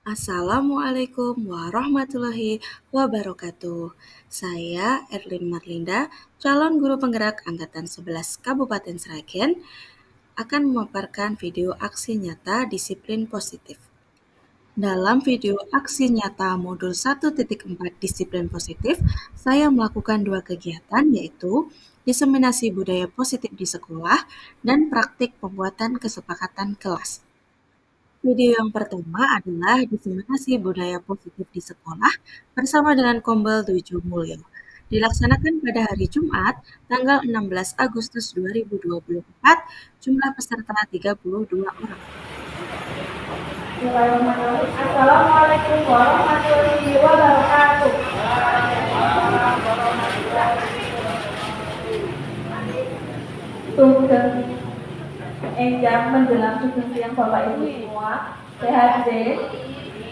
Assalamualaikum warahmatullahi wabarakatuh. Saya Erlin Marlinda, calon guru penggerak Angkatan 11 Kabupaten Sragen, akan memaparkan video aksi nyata disiplin positif. Dalam video aksi nyata modul 1.4 disiplin positif, saya melakukan dua kegiatan yaitu diseminasi budaya positif di sekolah dan praktik pembuatan kesepakatan kelas. Video yang pertama adalah diseminasi budaya positif di sekolah bersama dengan Kombel 7 Mulyo. Dilaksanakan pada hari Jumat, tanggal 16 Agustus 2024, jumlah peserta 32 orang. Assalamualaikum warahmatullahi wabarakatuh. Sugeng enjang menjelang sugeng siang Bapak Ibu semua. Sehat deh.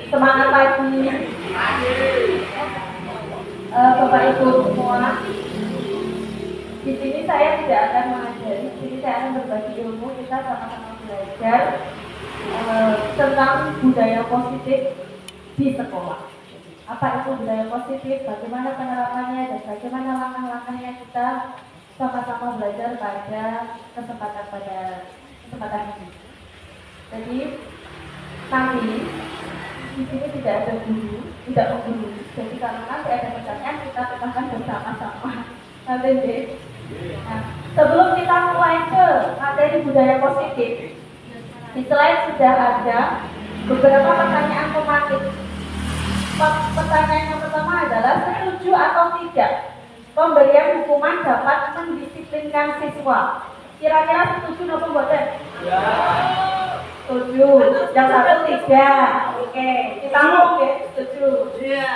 Semangat pagi. Bapak Ibu semua. Di sini saya tidak akan mengajari, di sini saya akan berbagi ilmu, kita sama-sama belajar tentang budaya positif di sekolah. Apa itu budaya positif, bagaimana penerapannya, dan bagaimana langkah-langkahnya kita sama-sama belajar pada kesempatan ini. Jadi nanti di sini tidak ada guru, tidak menggurui. Jadi kalau nanti ada pertanyaan kita pecahkan bersama-sama. Nanti deh. Nah, sebelum kita mulai ke materi budaya positif, di slide sudah ada beberapa pertanyaan pematik. Pertanyaan yang pertama adalah setuju atau tidak pemberian hukuman dapat mendisiplinkan siswa. Kira-kira setuju atau mboten? Ya. Setuju. Yang satu tidak. Oke, kita mau ya setuju. Iya.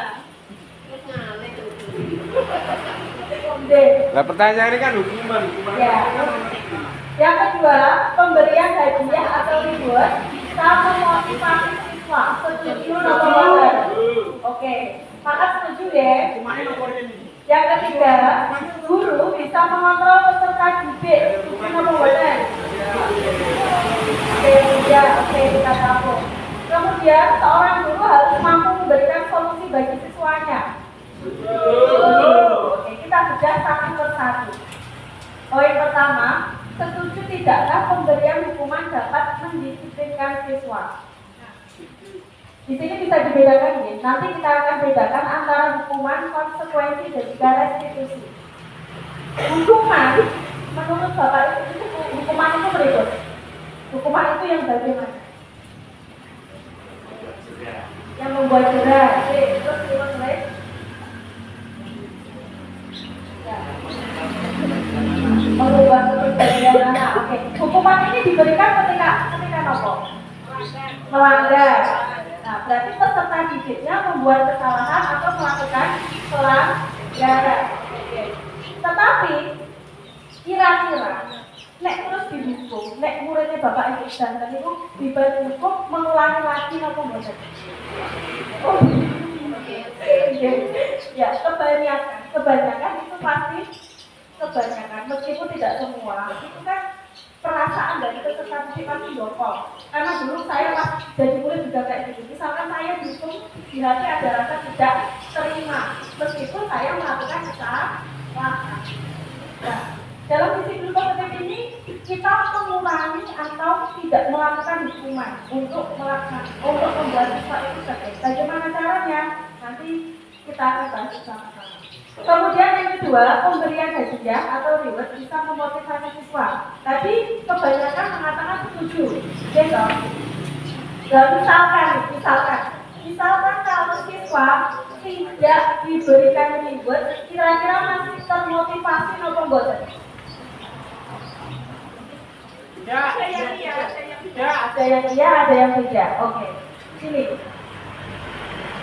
Nah, pertanyaan ini kan hukuman. Ya. Yang kedua, pemberian hadiah atau reward bisa memotivasi siswa. Setuju atau mboten? Oke, maka setuju ya. Yang ketiga, guru bisa mengontrol peserta didik. Setuju atau mboten? Oke, kita tahu. Kemudian, seorang guru harus mampu memberikan solusi bagi siswanya. Oke, kita bedah satu persatu. Poin pertama, setuju tidakkah pemberian hukuman dapat mendisiplinkan siswa? Di sini bisa dibedakan ya. Nanti kita akan bedakan antara hukuman, konsekuensi, dan juga restitusi. Hukuman, menurut Bapak itu hukuman itu berikut. Hukuman itu yang bagaimana? Yang membuat jerah. Terus selesai. Mengubah kepribadian anak. Oke. Hukuman ini diberikan ketika apa? Melanggar. Nah, berarti peserta didiknya membuat kesalahan atau melakukan pelanggaran. Tetapi kira-kira nek terus dihukum, nek muridnya Bapak Ibu dan itu diberi hukum mengulangi lagi atau enggak? Oh, ya kebanyakan itu pasti kebanyakan, meskipun tidak semua. Itu kan perasaan dari peserta didik pasti bokong. Karena dulu saya pas jadi murid juga kayak gitu. Misalkan saya dihukum di hati ada rasa tidak terima, meskipun saya melakukan kesalahan. Nah, dalam disiplin positif ini kita mengurangi atau tidak melakukan hukuman untuk membuat siswa itu cerdas. Bagaimana caranya? Nanti kita akan bahas sama-sama. Kemudian yang kedua, pemberian hadiah atau reward bisa memotivasi siswa. Tadi kebanyakan mengatakan setuju, gitu. Dan misalkan kalau siswa tidak diberikan reward, kira-kira masih termotivasi atau enggak? Ya, ada yang iya, ada yang tidak. Oke, sini.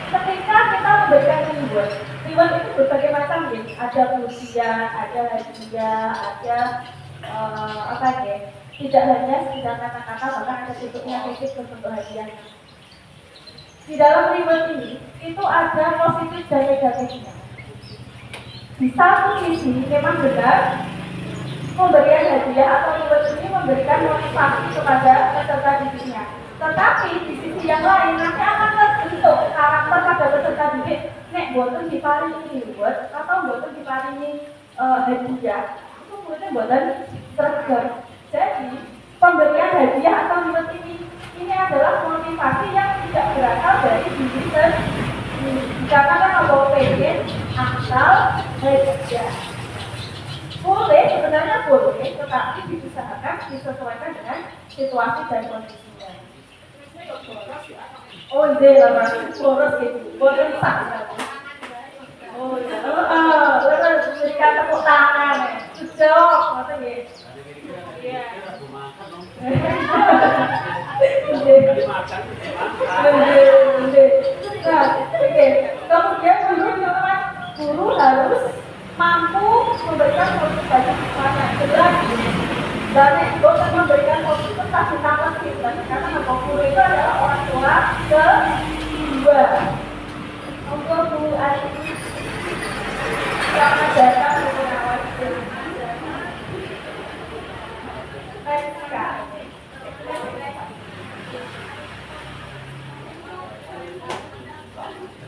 Ketika kita memberikan reward itu berbagai macam ya. Ada pujian, ada hadiah, ada apa ya? Tidak hanya sekedar kata-kata, bahkan ada bentuknya fisik bentuk hadiah. Di dalam reward ini itu ada positif dan negatifnya. Di satu sisi memang benar pemberian hadiah atau reward ini memberikan motivasi kepada peserta didiknya. Tetapi di sisi yang lain nanti akan terjadi kepada peserta didik nek boten diparingi reward atau boten diparingi hadiah, itu muridnya boten sregep. Jadi pemberian hadiah atau reward ini adalah motivasi yang tidak berasal dari diri sendiri. Dikatakan bahwa pengen asal hadiah. Boleh, sebenarnya boleh, tetapi diusahakan disesuaikan dengan situasi dan kondisinya. Oh iya, boros gitu, boros tak. Oh iya, terus berikan tepuk tangan, sejauh, apa ya? Iya. Nah, oke. Kemudian guru harus mampu memberikan motivasi kepada jelas. Dan bukan memberikan motivasi kasih nama kita, karena guru itu adalah orang tua kedua. Untuk guru ini yang mengajarkan menggunakan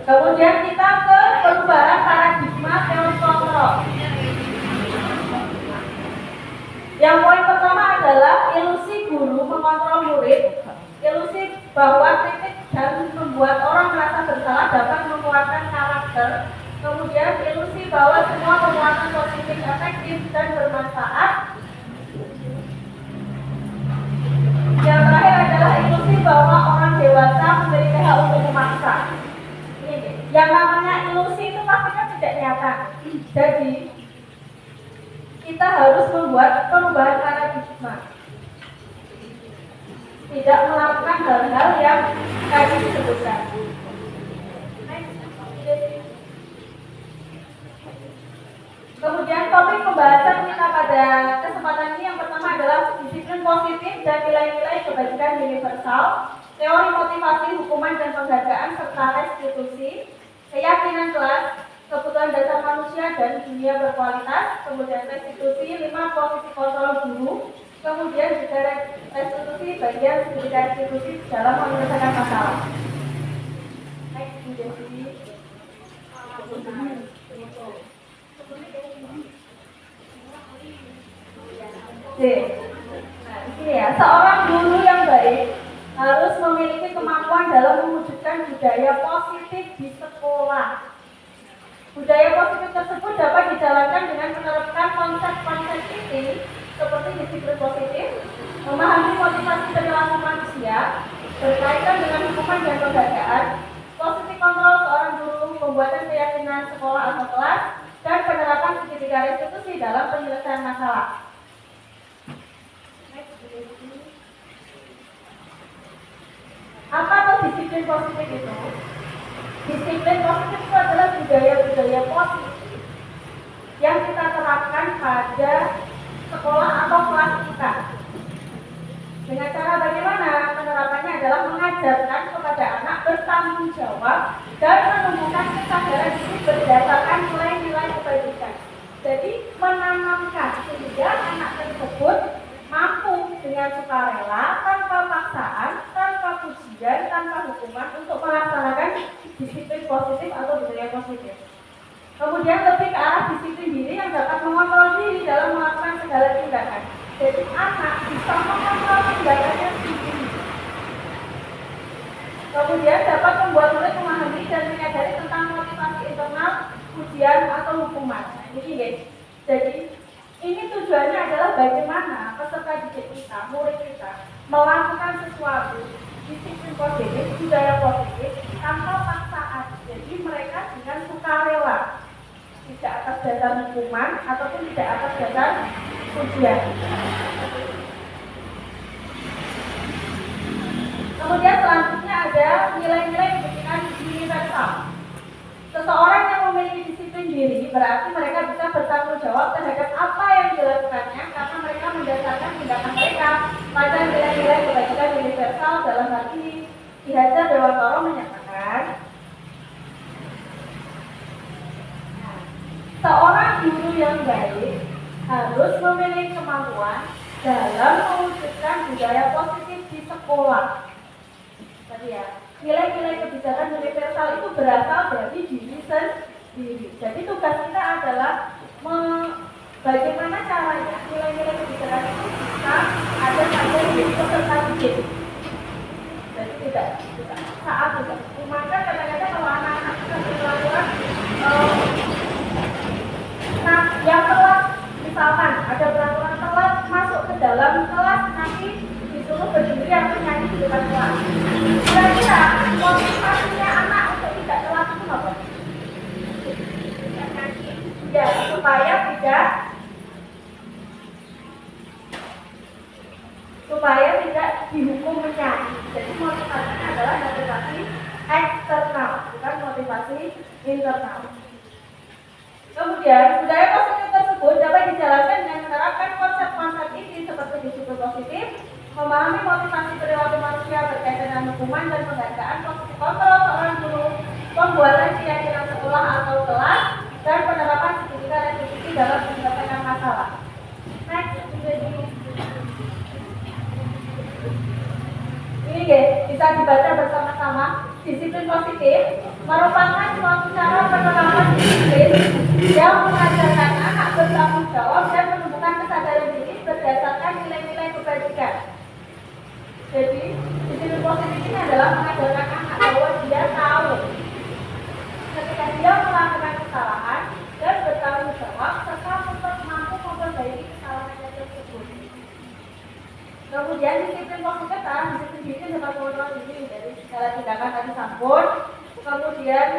kemudian kita ke perubahan paradigma teori kontrol. Yang poin pertama adalah ilusi guru mengontrol murid. Ilusi bahwa kritik dan membuat orang merasa bersalah dapat menguatkan karakter. Kemudian ilusi bahwa semua penguatan positif efektif dan bermanfaat. Yang terakhir adalah ilusi bahwa orang dewasa memiliki hak untuk memaksa. Yang namanya ilusi itu pasti kan tidak nyata. Jadi kita harus membuat perubahan paradigma. Tidak melakukan hal-hal yang tadi disebutkan. Kemudian topik pembahasan kita pada kesempatan ini yang pertama adalah disiplin positif dan nilai-nilai kebajikan universal, teori motivasi, hukuman dan penghargaan serta restitusi, keyakinan kelas, kebutuhan dasar manusia dan dunia berkualitas, kemudian restitusi, 5 posisi kontrol guru, kemudian juga restitusi bagian studi restitusi dalam menyelesaikan masalah. Next, nah, ini ya, seorang guru yang baik harus memiliki kemampuan dalam mewujudkan budaya positif di sekolah. Budaya positif tersebut dapat dijalankan dengan menerapkan konsep-konsep ini seperti disiplin positif, memahami motivasi perilaku manusia, berkaitan dengan hukuman dan penghargaan, positif kontrol seorang guru, pembuatan keyakinan sekolah atau kelas, dan penerapan segitiga restitusi dalam penyelesaian masalah. Apa tuh disiplin positif itu? Disiplin positif itu adalah budaya-budaya positif yang kita terapkan pada sekolah atau kelas kita. Dengan cara bagaimana? Penerapannya adalah mengajarkan kepada anak bertanggung jawab dan menumbuhkan kesadaran diri berdasarkan nilai-nilai kebajikan. Jadi menanamkan sehingga anak tersebut mampu dengan sukarela, tanpa paksaan, tanpa pujian, tanpa hukuman untuk melaksanakan disiplin positif atau budaya positif. Kemudian lebih ke arah disiplin diri yang dapat mengontrol diri dalam melakukan segala tindakan. Jadi anak bisa mengontrol tindakannya sendiri. Kemudian dapat membuat murid memahami dan menyadari tentang motivasi internal, pujian atau hukuman. Ini guys. Jadi ini tujuannya adalah bagaimana peserta didik kita, murid kita melakukan sesuatu disiplin positif, budaya positif tanpa paksaan. Jadi mereka dengan sukarela, tidak atas dasar hukuman ataupun tidak atas dasar pujian. Kemudian selanjutnya ada nilai-nilai kebajikan universal. Seseorang yang memiliki disiplin diri berarti mereka bisa bertanggung jawab terhadap apa yang dilakukannya karena mereka mendasarkan tindakan mereka pada nilai-nilai kebajikan universal. Dalam hal ini Ki Hajar Dewantara menyatakan, seorang guru yang baik harus memiliki kemampuan dalam mewujudkan budaya positif di sekolah. Tadi ya, nilai-nilai kebijakan universal itu berasal dari diri sendiri. Jadi tugas kita adalah bagaimana caranya nilai-nilai kebijakan itu bisa ada pada diri peserta didik. Jadi tidak saat tidak. Maka kadang-kadang kalau anak-anak kita melakukan yang telat, misalkan ada peraturan telat masuk ke dalam kelas, nanti disuruh berdiri atau nyanyi di depan kelas. Kira-kira motivasinya anak untuk tidak telat itu apa? Ya, supaya tidak dihukum menyanyi. Jadi motivasinya adalah motivasi eksternal, bukan motivasi internal. Kemudian, budaya positif tersebut dapat dijalankan dengan menerapkan konsep-konsep ini seperti disiplin positif, memahami motivasi perilaku manusia berkaitan dengan hukuman dan penghargaan, kontrol seorang guru, pembuatan keyakinan sekolah atau kelas, dan penerapan sertifikat restitusi dalam menyelesaikan masalah. Next, ini bisa dibaca bersama-sama. Disiplin positif merupakan suatu cara penerapan disiplin yang mengajarkan anak bertanggung jawab dan menumbuhkan kesadaran diri berdasarkan nilai-nilai kebajikan. Jadi, disiplin positif ini adalah mengajarkan anak bahwa dia tahu ketika dia melakukan kesalahan dan bertanggung jawab serta mampu memperbaiki kesalahan tersebut. Kemudian disiplin positif disiplin diri dapat mengontrol diri dari segala tindakan tadi sampun. Kemudian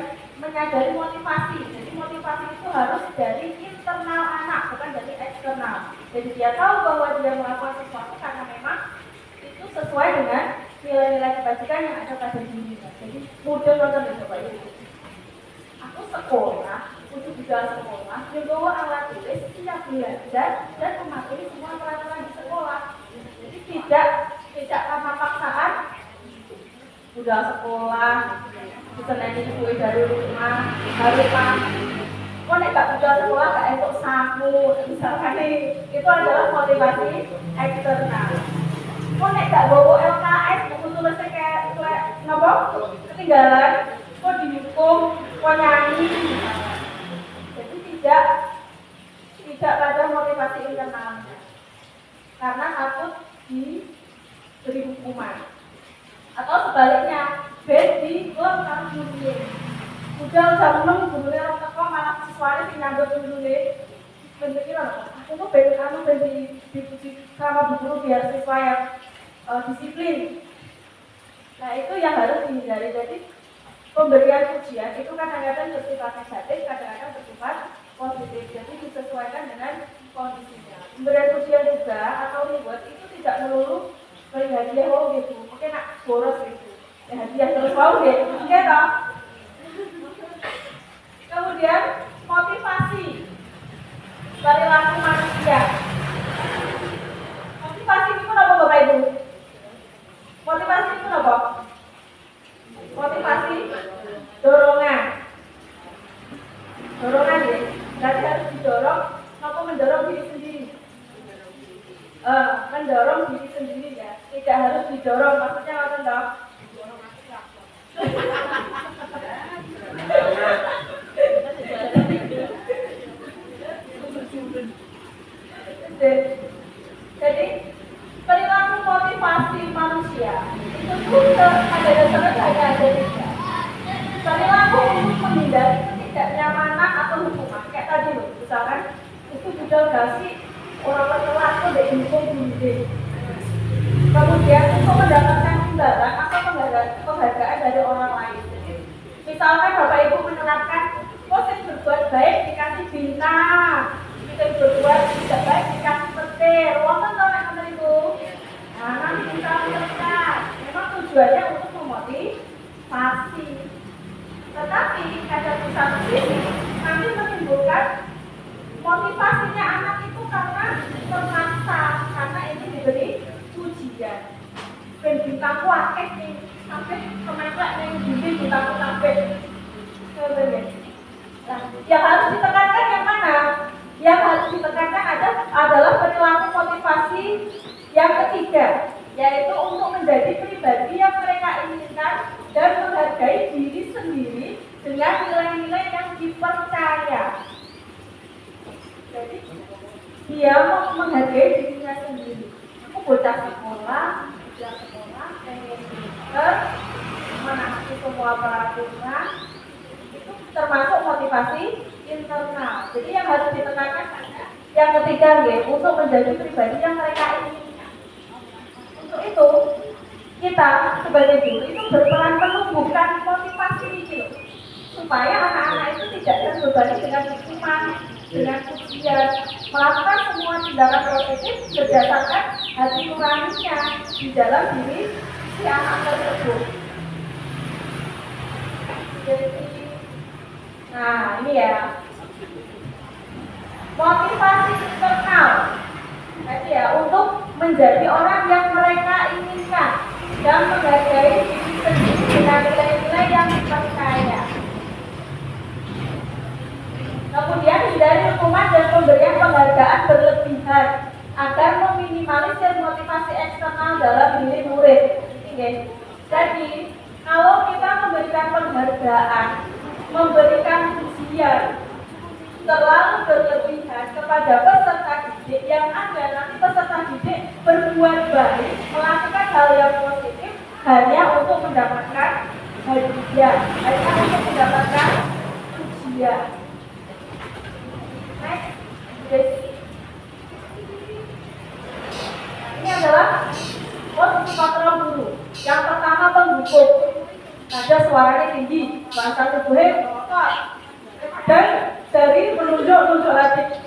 menyadari motivasi. Jadi motivasi itu harus dari internal anak, bukan dari eksternal. Jadi dia tahu bahwa dia melakukan sesuatu karena memang itu sesuai dengan nilai-nilai kebajikan yang ada pada dirinya. Jadi mudah nonton itu Pak Ibu. Aku sekolah, untuk di dalam sekolah, membawa alat tulis, siap belajar dan mematuhi semua peraturan di sekolah. Jadi tidak karena paksaan, udah sekolah, diseneni kue dari rumah, harus kok nek gak udah sekolah gak untuk saku, misalkan itu adalah motivasi eksternal. Kok nek gak bawa LKS, buku tulisnya kayak nopo ketinggalan, kok dihukum, kok nyanyi. Jadi tidak pada motivasi internal, karena takut diberi hukuman. Atau sebaliknya, bed di klub karo gurune. Udah meneng gurune orang teko malah siswane sing nyambut gurune. Bentuknya aku tuh ben dipuji sama guru biar siswa yang disiplin. Nah, itu yang harus dihindari. Jadi pemberian pujian itu kadang-kadang bersifat negatif, kadang-kadang bersifat positif. Jadi disesuaikan dengan kondisinya. Pemberian pujian juga atau reward itu tidak melulu beri hadiah gitu. Mungkin nak boros gitu. Ya hadiah terus mau gitu. Oke toh? Kemudian motivasi perilaku manusia. Motivasi itu apa Bapak Ibu? Motivasi itu apa? Motivasi dorongan ya. Berarti harus didorong. Apa mendorong diri sendiri? Mendorong diri sendiri ya. Tidak harus didorong. Maksudnya apa toh? Jadi perilaku motivasi manusia itu tuh ada dasarnya ada tiga. Perilaku untuk menghindari ketidaknyamanan atau hukuman kayak tadi loh, misalkan itu sudah kasih orang telat tuh dari hukum diri. Kemudian untuk mendapatkan imbalan atau penghargaan dari orang lain. Jadi misalkan Bapak Ibu menerapkan proses berbuat baik dikasih bintang, kita berbuat tidak baik dikasih petir. Wonten to nek ngoten iku. Nah, nanti kita lihat. Memang tujuannya untuk memotivasi. Tetapi ada di satu sisi nanti menimbulkan motivasinya anak itu karena terpaksa, karena ini diberi pujian. Ben bintangku akeh nih, sampai kemeklek ning dinding bintangku sampai. Nah, yang harus ditekankan yang mana? Yang harus ditekankan adalah perilaku motivasi yang ketiga, yaitu untuk menjadi pribadi yang mereka inginkan dan menghargai diri sendiri dengan nilai-nilai yang dipercaya. Jadi dia mau menghargai dirinya sendiri. Aku bocah sekolah, pengen pinter, menaati semua peraturan, itu termasuk motivasi internal. Jadi yang harus ditekankan yang ketiga, untuk menjadi pribadi yang mereka inginkan. Untuk itu kita sebagai guru itu berperan menumbuhkan motivasi ini supaya anak-anak itu tidak terbebani dengan hukuman, dengan ujian, melakukan semua tindakan positif berdasarkan hati nuraninya di dalam diri si anak tersebut. Nah ini ya, motivasi internal. Jadi ya, untuk menjadi orang yang mereka inginkan dan menghargai diri sendiri dengan nilai-nilai yang dipercaya. Kemudian hindari hukuman dan pemberian penghargaan berlebihan agar meminimalisir motivasi eksternal dalam diri murid. Jadi kalau kita memberikan penghargaan, memberikan ujian terlalu berlebihan kepada peserta didik, yang ada nanti peserta didik berbuat baik, melakukan hal yang positif hanya untuk mendapatkan hadiah, hanya untuk mendapatkan ujian. Next, ini adalah posisi kontrol guru. Yang pertama penghukum, ada suaranya tinggi, bahasa tubuhnya kotor, dan dari menunjuk lagi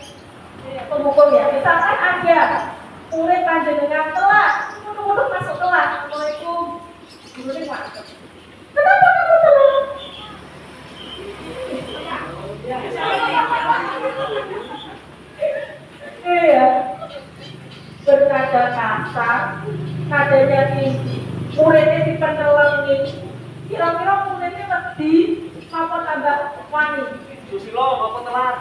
penghukum ya. Misalkan ada murid panjenengan telat, murid masuk kelas, Assalamualaikum, guru ini masuk. Kenapa kamu telat? Iya, bernada kasar, nadanya tinggi, muridnya dipenelengin. Kira-kira muridnya lebih apa tambah wani? Susilo, apa telat?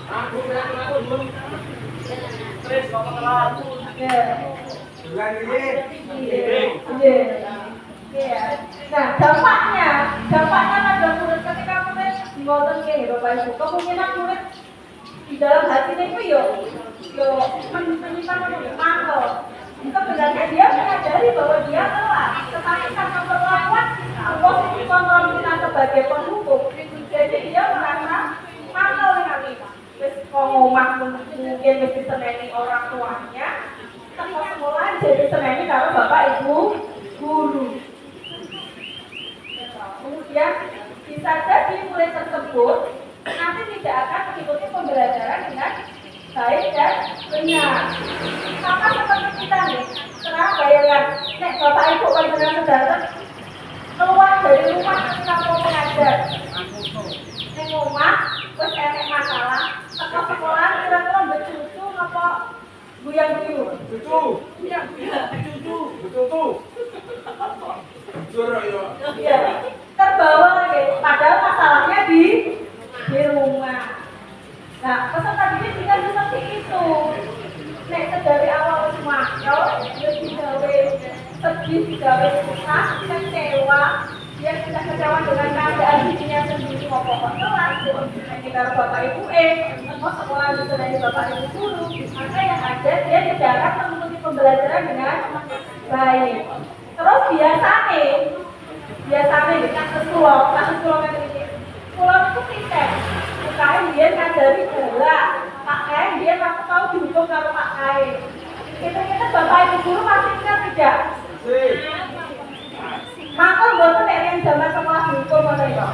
Aku belum. Terus, apa telat? Ya. Bulan ini. Iya. Nah, dampaknya pada murid ketika murid ngoten nggih Bapak Ibu. Kemungkinan murid di dalam hatinya itu yo menyimpan mantel. Sebenarnya dia menyadari bahwa dia telat, tetapi karena perlakuan posisi kontrol kita sebagai penghukum, jadi dia merasa mantel dengan kita. Terus ngomong mungkin mesti seneni orang tuanya, sekolah sekolah jadi seneni kalau Bapak Ibu guru. Kemudian bisa jadi murid tersebut nanti tidak akan mengikuti pembelajaran dengan baik dan benar. Sama seperti kita nih, sekarang bayangkan, nek Bapak Ibu panjenengan saudara keluar dari rumah ketika mau mengajar, nek rumah, terus enek masalah, sekolah sekolah kira-kira bercucu apa buyang-buyung? Cucu. Jorok ya. Iya, terbawa lagi. Padahal masalahnya di rumah. Nah, peserta didik juga seperti itu. Nek dari awal semua, kalau digawe sedih, digawe susah, kecewa, dia sudah kecewa dengan keadaan dirinya sendiri, mau pokok kelas, nanti kalau Bapak Ibu mau sekolah dari Bapak Ibu guru, maka yang ada dia tidak akan mengikuti pembelajaran dengan baik. Terus biasanya dengan sekolah kan ini, sekolah itu tiket, UKM dia ngajari gala, Pak Kain dia nggak tahu dihukum kalau Pak Kain. Kita Bapak Ibu guru masih ingat tidak? Maka buat yang zaman sekolah dihukum mana itu?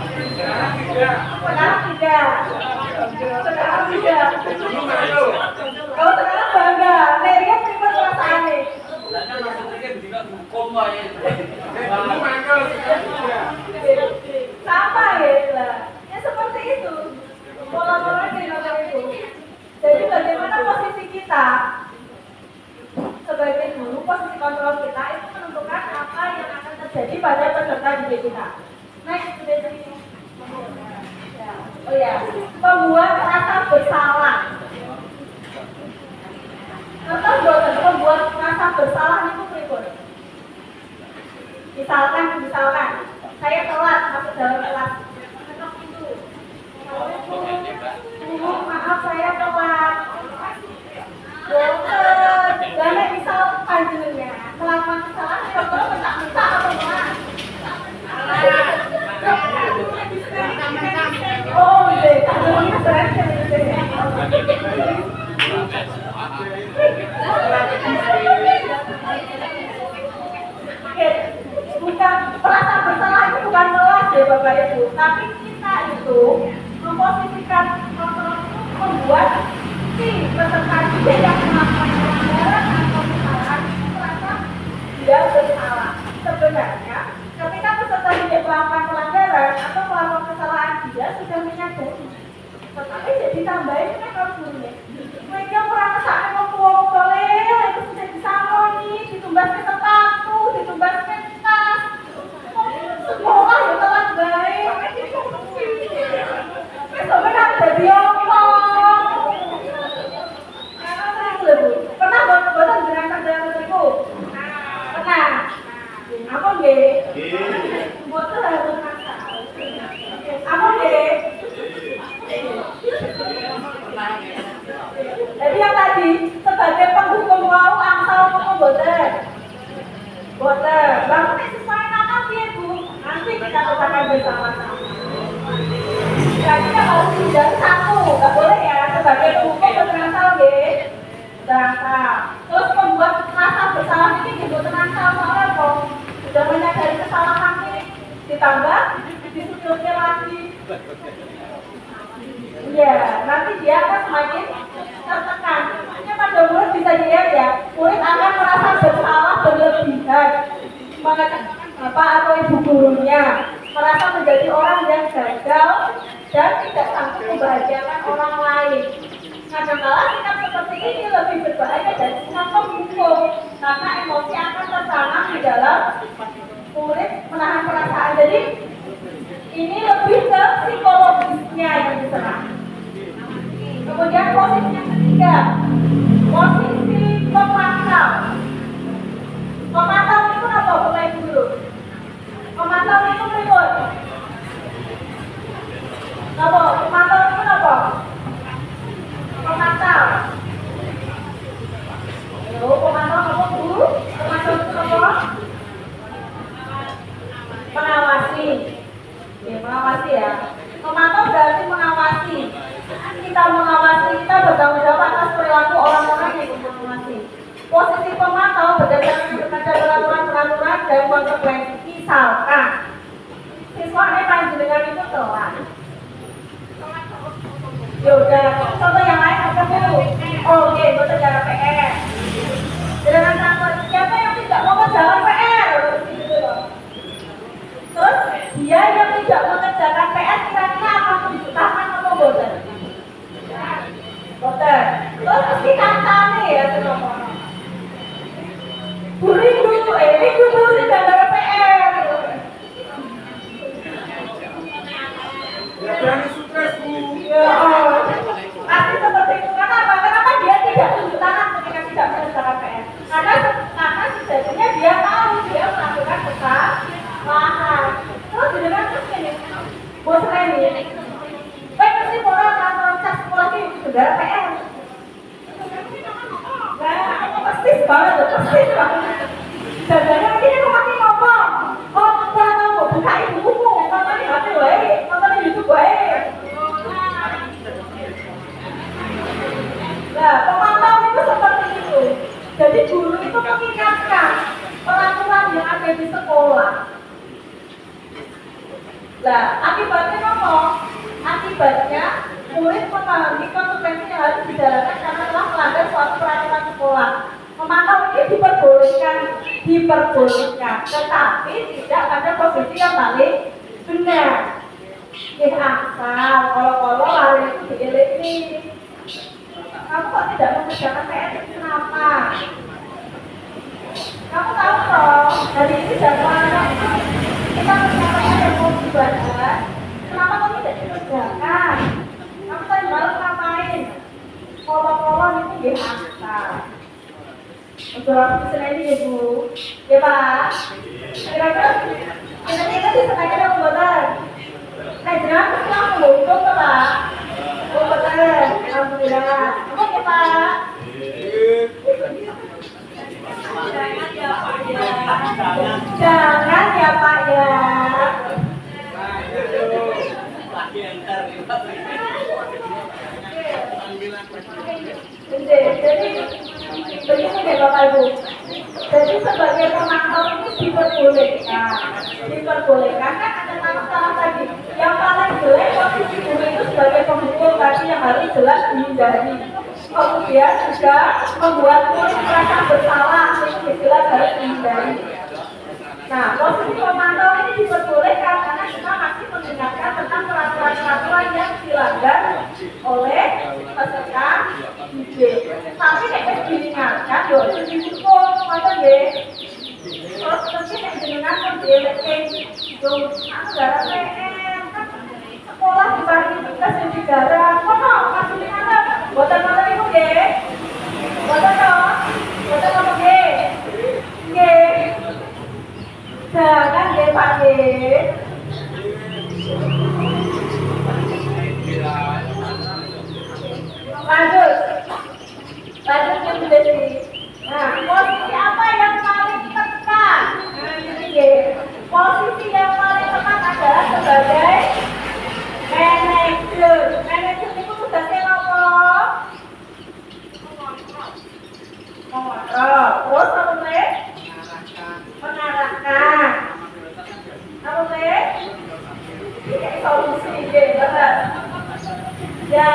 Sekarang tidak. Kalau sekarang bangga, Neria terima perasaannya. Sama ya, ya seperti itu. Pola-pola kehidupan itu. Jadi bagaimana posisi kita sebagai guru, posisi kontrol kita itu menentukan apa yang akan terjadi pada peserta didik kita. Next, sudah jadi. Oh ya, membuat rasa bersalah. Atau buat membuat rasa bersalah itu pripun? Misalkan saya telat masuk dalam kelas. Maaf saya telat. Dokter, dan misal panjenengan melakukan kesalahan, dokter minta apa enggak? Oh, iya, kamu berarti bukan perasaan bersalah itu bukan melas ya Bapak Ibu, tapi kita itu memposisikan membuat si peserta didik yang melakukan pelanggaran atau kesalahan itu merasa dia bersalah. Sebenarnya ketika peserta didik melakukan pelanggaran atau melakukan kesalahan dia sudah menyadari, tetapi jadi tambahin kan kalau gurunya mereka merasa emang boleh itu sudah disangoni, ditumbas ke sepatu, ditumbas ke tas sekolah ya telat baik sebenarnya jadi omong pernah buat gerakan itu pernah apa nggih buat harus apa nggih jadi yang tadi sebagai penghukum mau angsal apa boten bangun sesuai nakal ya Bu, nanti kita katakan bersama-sama. Jadi kita harus menjadi satu, nggak boleh ya sebagai penghukum berterangsal nggih berterangsal. Terus membuat rasa bersalah ini dibuat terangsal soalnya kok sudah menyadari kesalahan ini ditambah disusulnya lagi. Iya, nanti dia akan semakin tertekan. Ini pada murid bisa dilihat ya, murid akan merasa bersalah berlebihan, mengatakan bapak atau ibu gurunya, merasa menjadi orang yang gagal dan tidak sanggup membahagiakan orang lain. Kadang-kala sikap seperti ini lebih berbahaya dari sikap penghukum, karena emosi akan tertanam di dalam murid menahan perasaan. Jadi ini lebih ke psikologisnya yang diserang. Kemudian posisi yang ketiga, posisi pemantau. Pemantau itu apa Bapak Ibu Guru? Pemantau itu berikut. Apa? Pemantau itu apa? Pemantau. Ayo, pemantau apa Bu? Pemantau itu apa? Mengawasi. Ya, mengawasi ya. Memantau berarti mengawasi. Kita mengawasi, kita bertanggung jawab atas perilaku orang-orang yang mengawasi. Posisi pemantau berdasarkan kepada peraturan-peraturan dan konsekuensi. Misalkan siswanya panjenengan itu telat. Yaudah, contoh yang lain apa Bu? Oke, itu secara PR. Dengan contoh, siapa yang tidak mau mengerjakan PR? Terus dia yang tidak mengerjakan PR kira-kira akan dibutakan atau boten? Boten. Terus mesti kancane ya teman-teman. Buring dulu, ini dulu sih gambar PR. Ya jangan stres Bu. Ya, pasti seperti itu. Kenapa? Kenapa dia tidak tunjuk tangan ketika tidak mengerjakan PR? Karena sejatinya dia tahu dia melakukan kesalahan. Terus dengan terus ini, bos ini, mesti orang kantor cas sekolah ini saudara PR. Nah, persis banget, persis banget. Jadinya ini kok makin ngomong, oh kurang tahu, buka ibu buku, nonton di HP wae, nonton di YouTube wae. Nah, pemantau itu seperti itu. Jadi guru itu mengingatkan peraturan yang ada di sekolah. Nah, akibatnya apa? Akibatnya murid memahami konsekuensi yang harus dijalankan karena telah melanggar suatu peraturan sekolah. Memantau ini diperbolehkan, tetapi tidak pada posisi yang paling benar. Asal kalau lari itu dieliti. Kamu kok tidak mengerjakan PR? Kenapa? Kamu tahu toh, hari ini jadwalnya kita menyampaikan yang mau dibahas. Kenapa kamu tidak dikerjakan? Kamu tadi malam ngapain? Kolong-kolong itu asal. Untuk aku ini Ibu. Ya Pak. Kira-kira kita disengaja ada pembuatan. Nah, jangan langsung untung ke Pak. Oh betul, alhamdulillah. Oke Pak. Jangan ya Pak ya. Jadi begini deh Bapak Ibu. Jadi sebagai pemantau ini diperbolehkan kan ada masalah tadi. Yang paling jelek posisi guru itu sebagai pemukul tadi yang harus jelas dihindari. Kemudian juga membuat murid merasa bersalah, itu jelas harus dihindari. Nah, posisi pemantau ini diperbolehkan karena kita masih mengingatkan tentang peraturan-peraturan yang dilanggar oleh peserta didik. Tapi kayak diingatkan, yo dihukum, macam deh. Terus mungkin yang jenengan pun dielekin, yo, aku darah PM, kan sekolah dibagi tugas yang digarap. Kok no, masih diingatkan, buatan-buatan itu deh. Buatan no, buatan apa deh? Deh. Jangan deh Pak deh. Lanjut yang sudah sini. Nah, posisi apa yang paling tepat? Nah, ini deh. Posisi yang paling tepat adalah sebagai manajer. Manajer itu tugasnya apa? Mengontrol. Terus apa nih? Mengarahkan. Apa nih? Ini solusi, benar. Ya.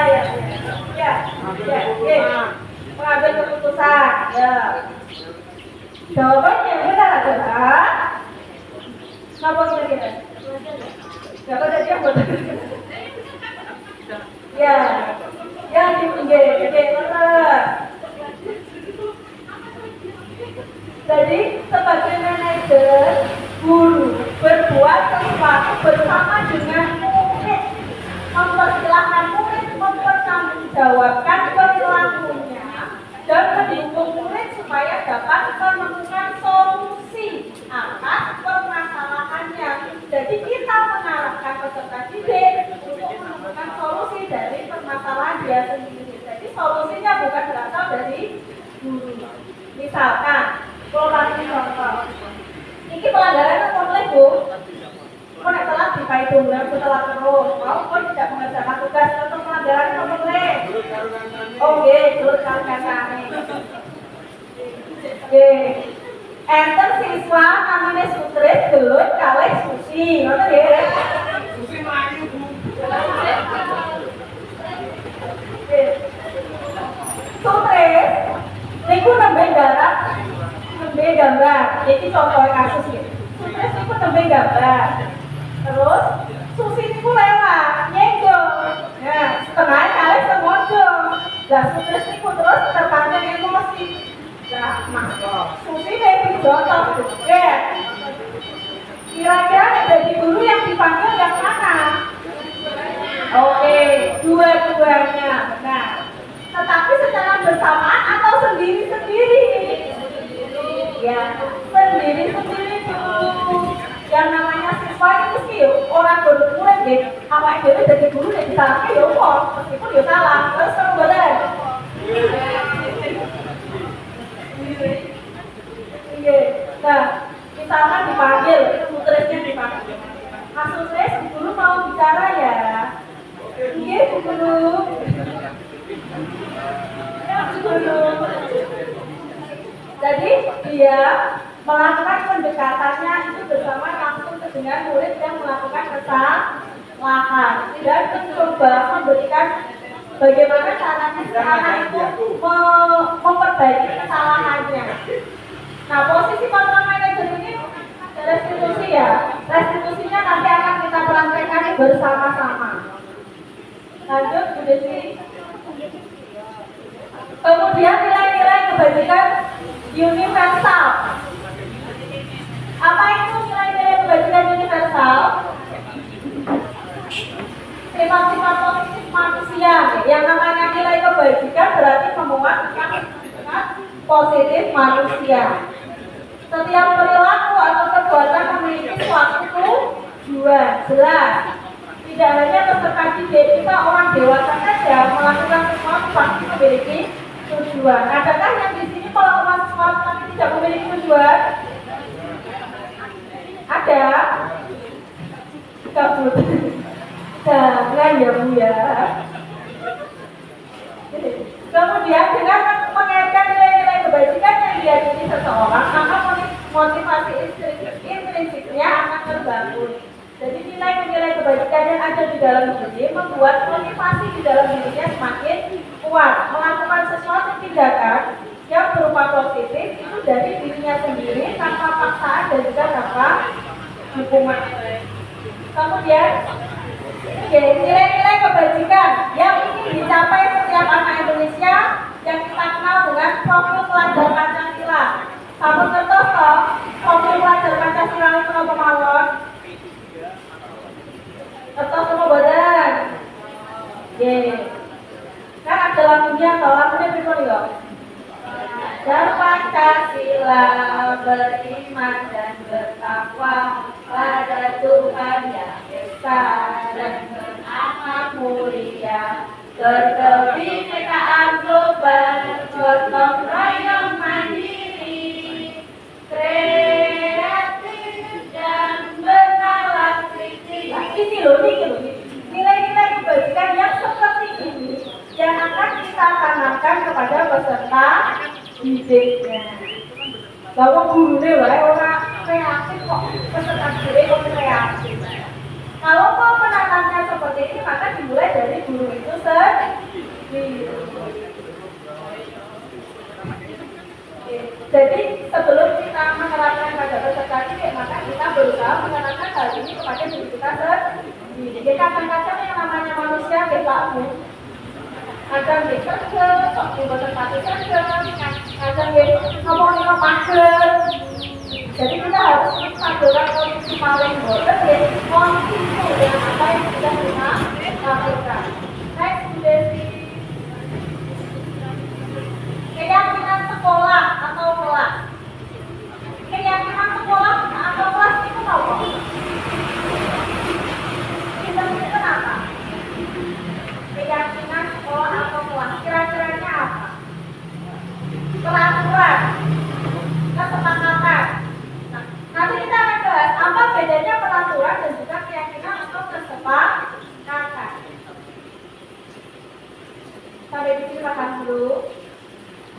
Mengambil keputusan. Ya. Jawabannya benar adalah apa kira-kira? Siapa tadi yang buat? Ya. Benar. Jadi sebagai manajer, guru berbuat sesuatu bersama dengan murid, mempersilahkan murid mempertanggungjawabkan perilakunya dan mendukung murid supaya dapat menemukan solusi atas permasalahannya. Jadi kita mengarahkan peserta didik untuk menemukan solusi dari permasalahan dia sendiri. Jadi solusinya bukan berasal dari guru. Misalkan, kalau kasih contoh, ini pelanggaran apa boleh Bu? Kau nak telat di paitung dan setelah terus, mau kau tidak mengerjakan tugas untuk pelanggaran apa boleh? Oke, terus kalian. Enter siswa namanya Sutris gelut kalih Susi, ngerti ya? Susi melayu Bu. Sutris, niku nembe gambar. Iki contoh kasus ya. Sutris niku nembe gambar. Terus Susi niku lewat, nyenggol. Nah, setengah kali semojo. Lah Sutris niku terus terpancing emosi. Lah, Mas, Susi nek contoh gede. Kira-kira jadi guru yang dipanggil yang mana? Oke, dua-duanya benar. Tetapi secara bersamaan atau sendiri-sendiri? Ya, sendiri-sendiri dulu. Yang namanya siswa itu sih orang bermurid deh. Apa yang jadi guru yang disalahkan ya kok, meskipun dia salah. Terus kamu boleh? Iya. Nah, misalkan dipanggil, Sutrisnya dipanggil. Mas Sutris, guru mau bicara ya? Iya, guru. Jadi dia melakukan pendekatannya itu bersama langsung dengan murid yang melakukan kesalahan dan mencoba memberikan bagaimana caranya si anak itu memperbaiki kesalahannya. Nah, posisi kontrol manajer ini restitusi ya. Restitusinya nanti akan kita praktekkan bersama-sama. Lanjut, Bu Desi. Kemudian nilai-nilai kebajikan universal. Apa itu nilai-nilai kebajikan universal? Sifat-sifat positif manusia. Yang namanya nilai kebajikan berarti memuat positif manusia. Setiap perilaku atau perbuatan memiliki suatu tujuan jelas. Tidak hanya peserta didik, kita orang dewasa saja melakukan sesuatu pasti memiliki tujuan. Adakah yang di sini melakukan sesuatu tapi tidak memiliki tujuan? Ada? Kabut. Jangan ya Bu ya. Kemudian dengan mengaitkan nilai-nilai kebajikan yang diyakini seseorang, maka motivasi intrinsiknya akan terbangun. Jadi nilai-nilai kebajikan yang ada di dalam diri membuat motivasi di dalam dirinya semakin kuat melakukan sesuatu tindakan yang berupa positif itu dari dirinya sendiri tanpa paksaan dan juga tanpa dukungan. Kemudian nilai-nilai kebajikan yang ingin dicapai setiap anak Indonesia yang kita kenal dengan profil pelajar Pancasila. Sampun ngertos toh profil pelajar Pancasila itu apa mawon? Ngertos apa boten? Nggih. Kan ada lagunya toh, lagunya pripun yo? Pancasila beriman dan bertakwa pada Tuhan yang esa dan beramal mulia, berkebinekaan global, gotong royong mandiri, kreatif dan bernalar kritis. Nah, ini loh, nilai-nilai kebajikan yang seperti ini yang akan kita tanamkan kepada peserta didiknya. Bahwa gurunya wae orang kreatif kok, peserta didik kok kreatif. Kalau mau menanamnya seperti ini maka dimulai dari guru itu sendiri. Jadi sebelum kita menerapkan pada peserta didik maka kita berusaha menanamkan hal ini kepada diri kita sendiri. Jadi kadang-kadang yang namanya manusia kita kadang dia kerja, sok di tempat kerja, kadang dia ngomong mager. Jadi kita harus menstabilkan kondisi paling bodoh, ya kondisi dengan apa yang sudah kita lakukan. Next, Desi. Keyakinan sekolah atau kelas. Keyakinan sekolah atau kelas itu apa? Kita kenapa? Keyakinan sekolah atau kelas kira-kiranya apa? Peraturan, kesepakatan. Nah, nanti kita akan bahas apa bedanya peraturan dan juga keyakinan atau kesepakatan. Sampai di sini paham dulu.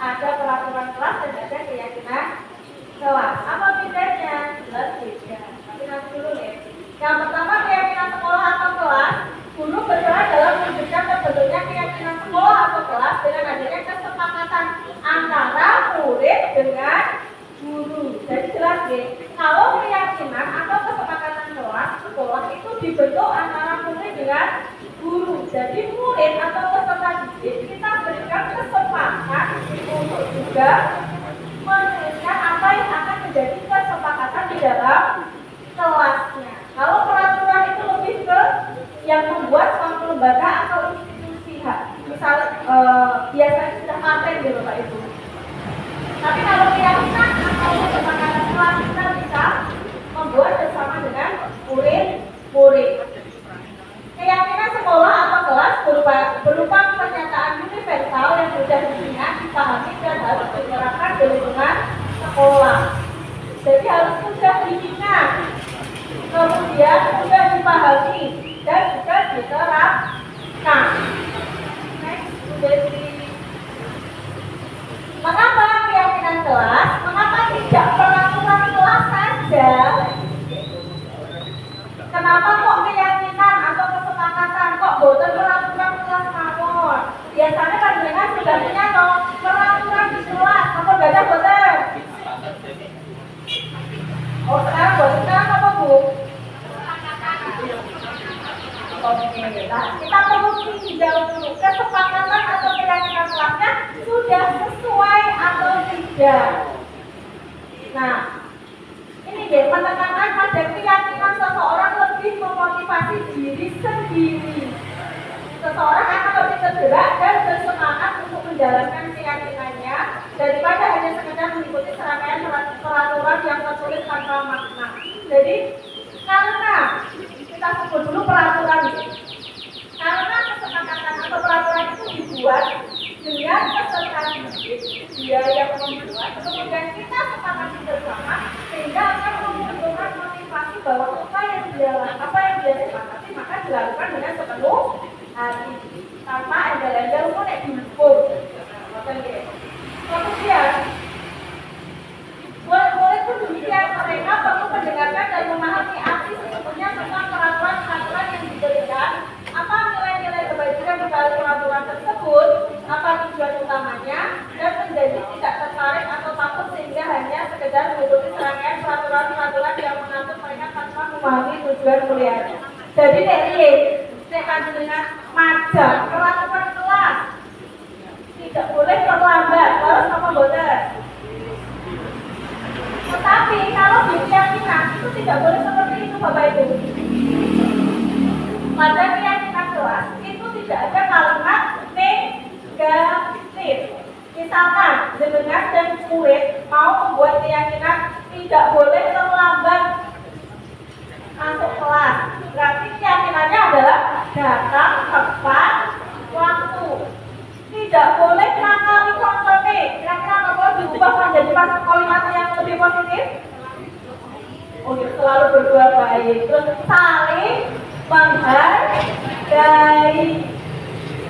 Ada peraturan kelas dan ada keyakinan kelas. Apa bedanya? Jelas beda. Tapi nanti dulu nih. Yang pertama keyakinan sekolah atau kelas. Guru berperan dalam mewujudkan terbentuknya keyakinan sekolah atau kelas dengan adanya kesepakatan antara murid dengan guru. Jadi jelas deh, kalau keyakinan atau kesepakatan kelas sekolah itu dibentuk antara murid dengan guru. Jadi murid atau peserta didik kita berikan kesempatan untuk juga menuliskan apa yang akan menjadi kesepakatan di dalam kelasnya. Kalau peraturan itu lebih ke yang membuat suatu lembaga atau institusi, misal biasanya sudah paten gitu Pak Ibu. Tapi kalau keyakinan atau kesepakatan kelas kita bisa membuat bersama dengan murid. Keyakinan sekolah atau kelas berupa pernyataan universal yang mudah diingat, dipahami dan harus diterapkan di lingkungan sekolah. Jadi harus mudah diingat, kemudian mudah dipahami dan juga diterapkan. Next, mengapa keyakinan kelas? Mengapa tidak peraturan kelas saja? Kenapa kok keyakinan atau kesepakatan kok boten peraturan kelas mawon? Biasanya panjenengan sudah punya toh peraturan di kelas, apa gak ada boten? Oh sekarang boten, sekarang apa Bu? Oke, nah kita perlu tinjau dulu kesepakatan atau keyakinan kelasnya sudah sesuai atau tidak. Nah, ini dia menekankan pada keyakinan seseorang lebih memotivasi diri sendiri. Seseorang akan lebih tergerak dan bersemangat untuk menjalankan keyakinannya daripada hanya sekedar mengikuti serangkaian peraturan yang tertulis tanpa makna. Jadi karena kita sebut dulu peraturan itu, karena kesepakatan atau peraturan itu dibuat dengan kesertaan dia yang membuat, kemudian kita sepakati bersama sehingga akan membutuhkan motivasi bahwa apa yang dia sepakati maka dilakukan dengan sepenuh hati tanpa embel-embel pun dihukum. Kemudian murid-murid pun demikian, mereka perlu mendengarkan dan memahami arti sesungguhnya tentang peraturan-peraturan yang diberikan, apa nilai-nilai kebajikan di balik peraturan tersebut, apa tujuan utamanya, dan menjadi tidak tertarik atau takut sehingga hanya sekedar mengikuti serangkaian peraturan-peraturan yang mengatur mereka tanpa memahami tujuan mulianya. Jadi saya akan dengan majak peraturan kelas tidak boleh terlambat, harus apa boleh. Tetapi kalau di keyakinan itu tidak boleh seperti itu Bapak Ibu. Pada keyakinan kelas itu tidak ada kalimat negatif. Misalkan jenengan dan murid mau membuat keyakinan tidak boleh terlambat masuk kelas. Berarti keyakinannya adalah datang tepat waktu. Tidak boleh mengakali konsepnya. Kira-kira apa diubah menjadi kalimat yang lebih positif? Oh, selalu berbuat baik. Terus saling menghargai.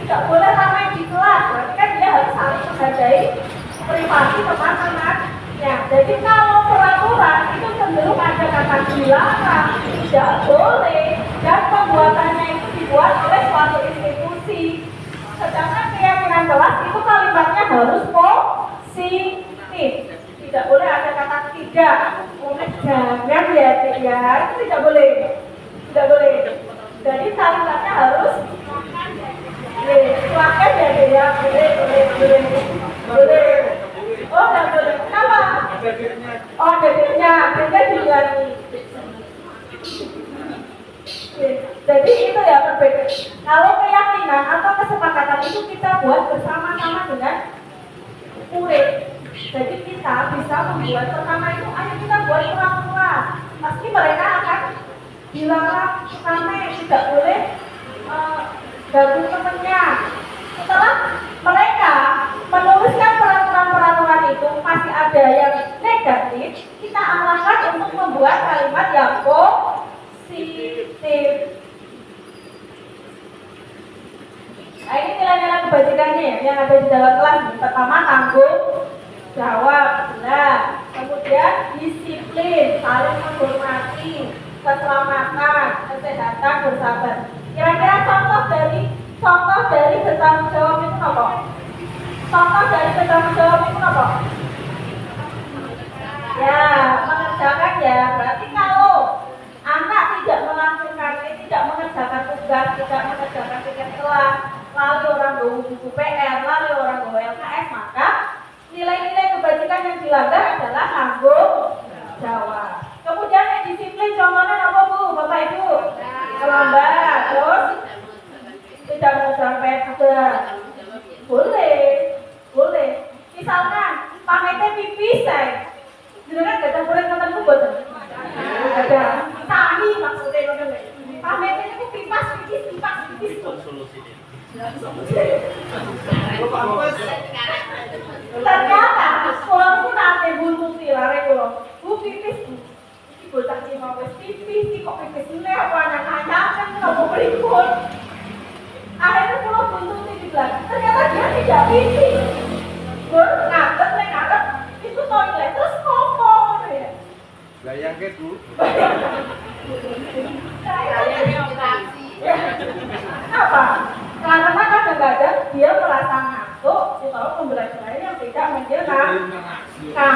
Tidak boleh ramai di kelas. Berarti kan dia harus saling menghargai privasi teman-temannya. Jadi kalau peraturan itu cenderung ada kata dilarang, tidak boleh, dan pembuatannya itu dibuat oleh suatu institusi. Sedangkan keyakinan kelas itu kalimatnya harus positif. Tidak boleh ada kata tidak. Jangan ya, itu tidak boleh. Tidak boleh. Jadi kalimatnya harus silakan ya, boleh. Oh, tidak boleh. Kenapa? Oh, dedeknya juga. Jadi itu ya berbeda. Kalau keyakinan atau kesepakatan itu kita buat bersama-sama dengan murid. Jadi kita bisa membuat pertama itu, ayo kita buat peraturan. Pasti mereka akan dilarang sampai tidak boleh gabung temannya. Setelah mereka menuliskan peraturan-peraturan itu masih ada yang negatif, kita arahkan untuk membuat kalimat yang positif. Nah, ini nilai-nilai kebajikannya yang ada di dalam kelas. Pertama, tanggung jawab, benar. Kemudian disiplin, saling menghormati, keselamatan, kesehatan, bersabar. Kira-kira contoh dari bertanggung jawab itu apa? Contoh dari bertanggung jawab itu apa? Ya, mengerjakan ya. Berarti kalau anak tidak melakukan, tidak mengerjakan tugas, tidak mengerjakan tugas kelas, lalu orang bawa buku PR, lalu orang bawa LKS, maka nilai-nilai kebajikan yang dilanggar adalah tanggung jawab. Kemudian yang disiplin contohnya apa Bu, Bapak Ibu? Terlambat, terus tidak mengerjakan tugas. Boleh. Misalkan pametnya pipis, jenengan gak ada boleh ketemu boten. Ada. Kami maksudnya pametnya itu pipas pipis. Ternyata sekolah itu nanti buntuti lari kalau Bu pipis Bu. Ini bocah ini mau pipis, kok pipis ini apa anak-anak kan mau berikut. Akhirnya kalau buntuti di belakang, ternyata dia tidak pipis. Ngadep itu toilet terus ngomong ya. Bayang ke Bu. Apa? Karena kadang-kadang dia merasa ngantuk di tahun pembelajaran yang tidak menyenangkan.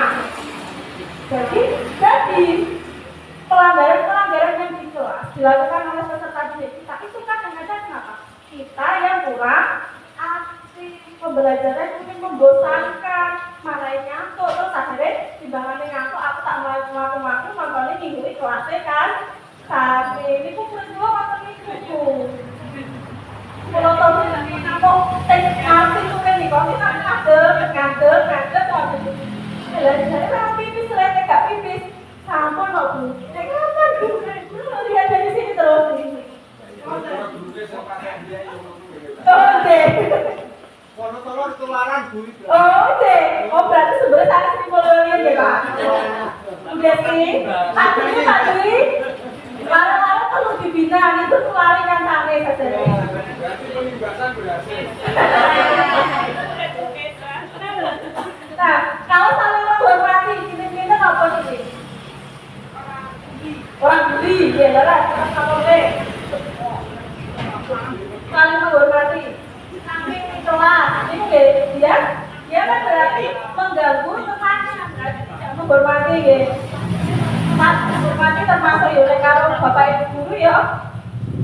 Jadi pelanggaran yang di kelas dilakukan oleh peserta didik kita itu kadang-kadang kenapa? Kita yang kurang aktif, pembelajaran mungkin membosankan, malah ngantuk, terus akhirnya timbangannya ngantuk, aku tak melaku-melaku nontonnya minggu kelasnya kan. Tapi ini kok berdua materi itu. Kalau tahu ini mau tek arti itu kan nih, kalau kita ngandel, waduh. Jadi pipis, selesai gak pipis. Sampun kok Bu. Kapan Bu? Lihat dari sini terus. Oh, deh. Tolong tularan Bu. Oh, deh. Oh, berarti sebenarnya saya simulasinya ya Pak. Udah sih. Pak Dwi. Malah perlu dibina, itu tularin kan sampai saja. Berarti penyumbatan berhasil. Nah, kalau saling menghormati, kita apa sih? Orang beli, ya lah, apa boleh? Saling menghormati. Samping di kelas, ini dia kan berarti mengganggu temannya, berarti tidak menghormati ya. Menghormati termasuk ya, kalau bapak ibu guru ya,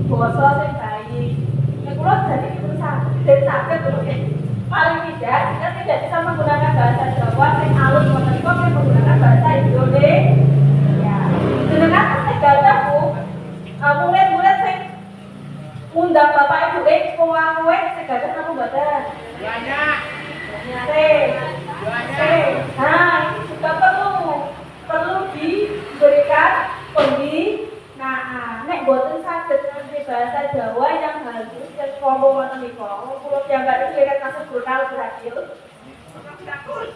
boso sing baik. Ya kalau jadi dari sakit dulu ya. Paling tidak, kita tidak bisa menggunakan bahasa Jawa yang halus, kita menggunakan bahasa Indonesia. Dengan segala Bu, murid-murid yang undang bapak ibu kowe segala kamu badan. Banyak. Nah, ini juga perlu diberikan pembinaan. Nek boten saged ngerti bahasa Jawa yang halus dan ngomong ngoten niku. Kulo piyambak iki lek masuk brutal berhasil.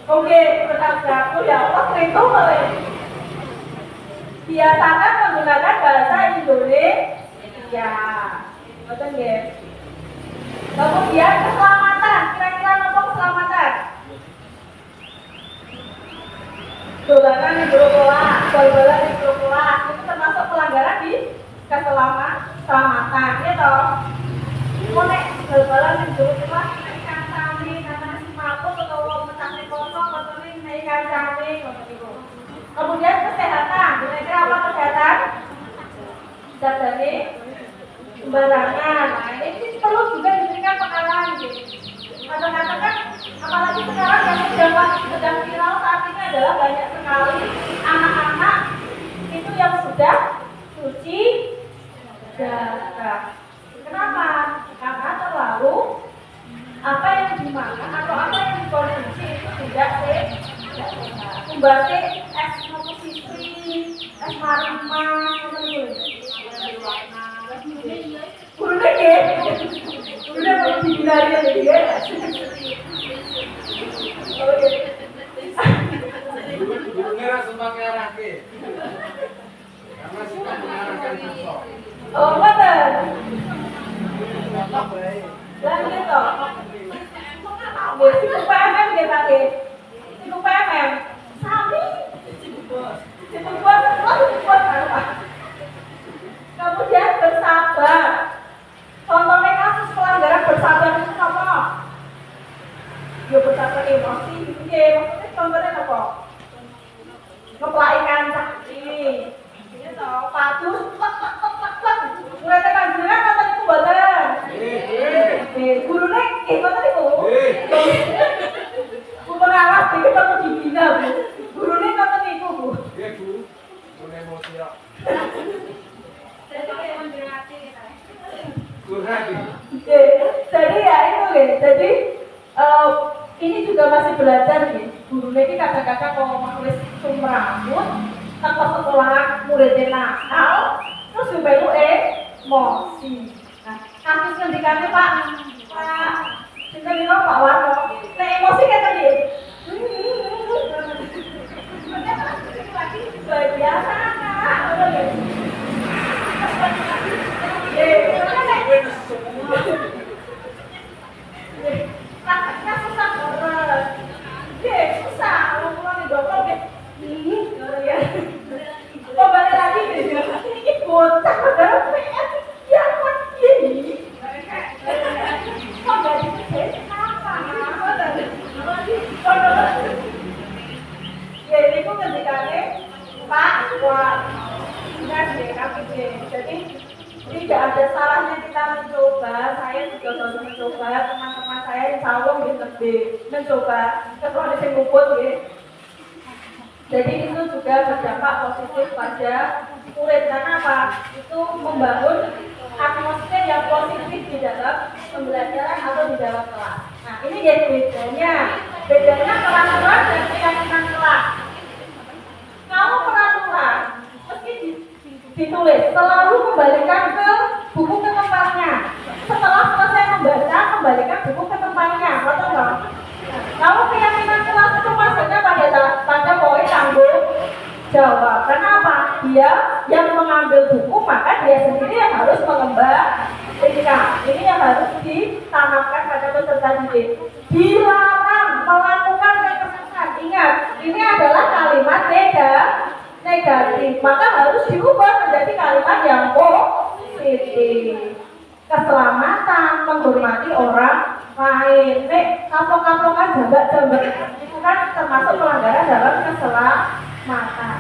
Oke, bertabraku ya Allah itu boleh. Biasakan menggunakan bahasa Indonesia. Betul nggih? Kemudian keselamatan, kira-kira apa keselamatan? Dolanan di buru kelas, bal-balan di buru kelas, itu termasuk pelanggaran di keselamatan, ya toh? Kok nek bal-balan di buru kelas, naik kancane, namanya si mabuk atau mencari kosong, atau naik kancane, kemudian kesehatan, kira-kira apa kesehatan? Dadane sembarangan. Nah, ini perlu juga diberikan pengalaman gitu. Kadang-kadang kan, apalagi sekarang yang sedang viral saat ini adalah banyak sekali anak-anak itu yang sudah cuci darah. Kenapa? Karena terlalu apa yang dimakan atau apa yang dikonsumsi itu tidak sehat. Membahasnya es mokusitri, es marimah, gurunya ya, gurunya mau dibinari ya dia. Gurunya langsung pakai arake. Karena suka mengarahkan siswa. Oh betul. Contoh baik. Lagi toh. Itu PMM dia pakai. Itu PMM. Sami. Itu buat apa? Kemudian bersabar. Contohnya kasus pelanggaran bersabar itu apa? Ya bersabar emosi. Maksudnya contohnya apa? Ngeplai kancah ini. Ini toh padus. Mereka panjenengan kata itu boten. Gurune kata itu. Bu pengawas iki perlu dibina, Bu. Gurune kata niku, Bu. Nggih, Bu. Mun emosi kok. Jadi ya itu ya. Jadi ini juga masih belajar nih. Gurune iki kadang-kadang kalau nulis sumrambut, tanpa sekolah muridnya nakal, terus juga itu emosi. Nah, kasus yang dikasih Pak, kita bilang Pak Warno, nah emosi kayak tadi. Biasa kan? Prakteknya susah banget. Susah, kalau di dokter ya. Kok balik lagi gitu? Ini bocah padahal PS ya kan gini. Kok gak dikasih apa? Ya ini tuh ketikanya Pak, wah, jadi tidak ada salahnya kita mencoba. Saya juga baru mencoba, teman-teman saya insya Allah lebih mencoba kecuali saya luput ya. Jadi itu juga berdampak positif pada murid. Karena apa? Itu membangun atmosfer yang positif di dalam pembelajaran atau di dalam kelas. Nah, ini ya bedanya peraturan dan keyakinan kelas. Kalau peraturan mesti ditulis selalu kembalikan ke buku ke tempatnya. Setelah selesai membaca, kembalikan buku ke tempatnya, betul nggak? Kalau keyakinan kelas itu maksudnya pada poin tanggung jawab. Kenapa? Dia yang mengambil buku, maka dia sendiri yang harus mengembalikan. Ini yang harus ditanamkan pada peserta didik. Dilarang melakukan kekerasan. Ingat, ini adalah kalimat negatif, maka harus diubah menjadi kalimat yang positif. Keselamatan, menghormati orang lain. Kapok-kapokan jambak-jambak itu kan termasuk pelanggaran dalam keselamatan.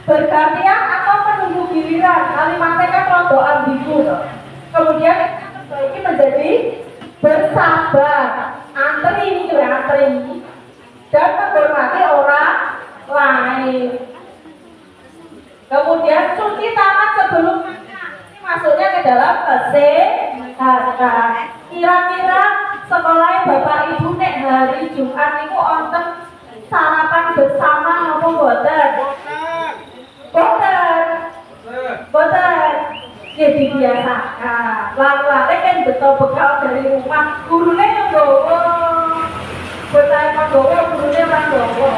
Bergantian atau menunggu giliran, kalimatnya kan rodo ambigu. Kemudian ini menjadi bersabar, antri dan menghormati orang lain. Kemudian cuci tangan sebelum makan. Ini masuknya ke dalam kesehatan. Kira-kira sekolah bapak ibu nek hari Jumat itu onten sarapan bersama maupun boten? Boten. Ya dibiasakan. Lalu kan betul bekal dari rumah. Gurunya yang bawa. Boten yang bawa, gurunya yang bawa.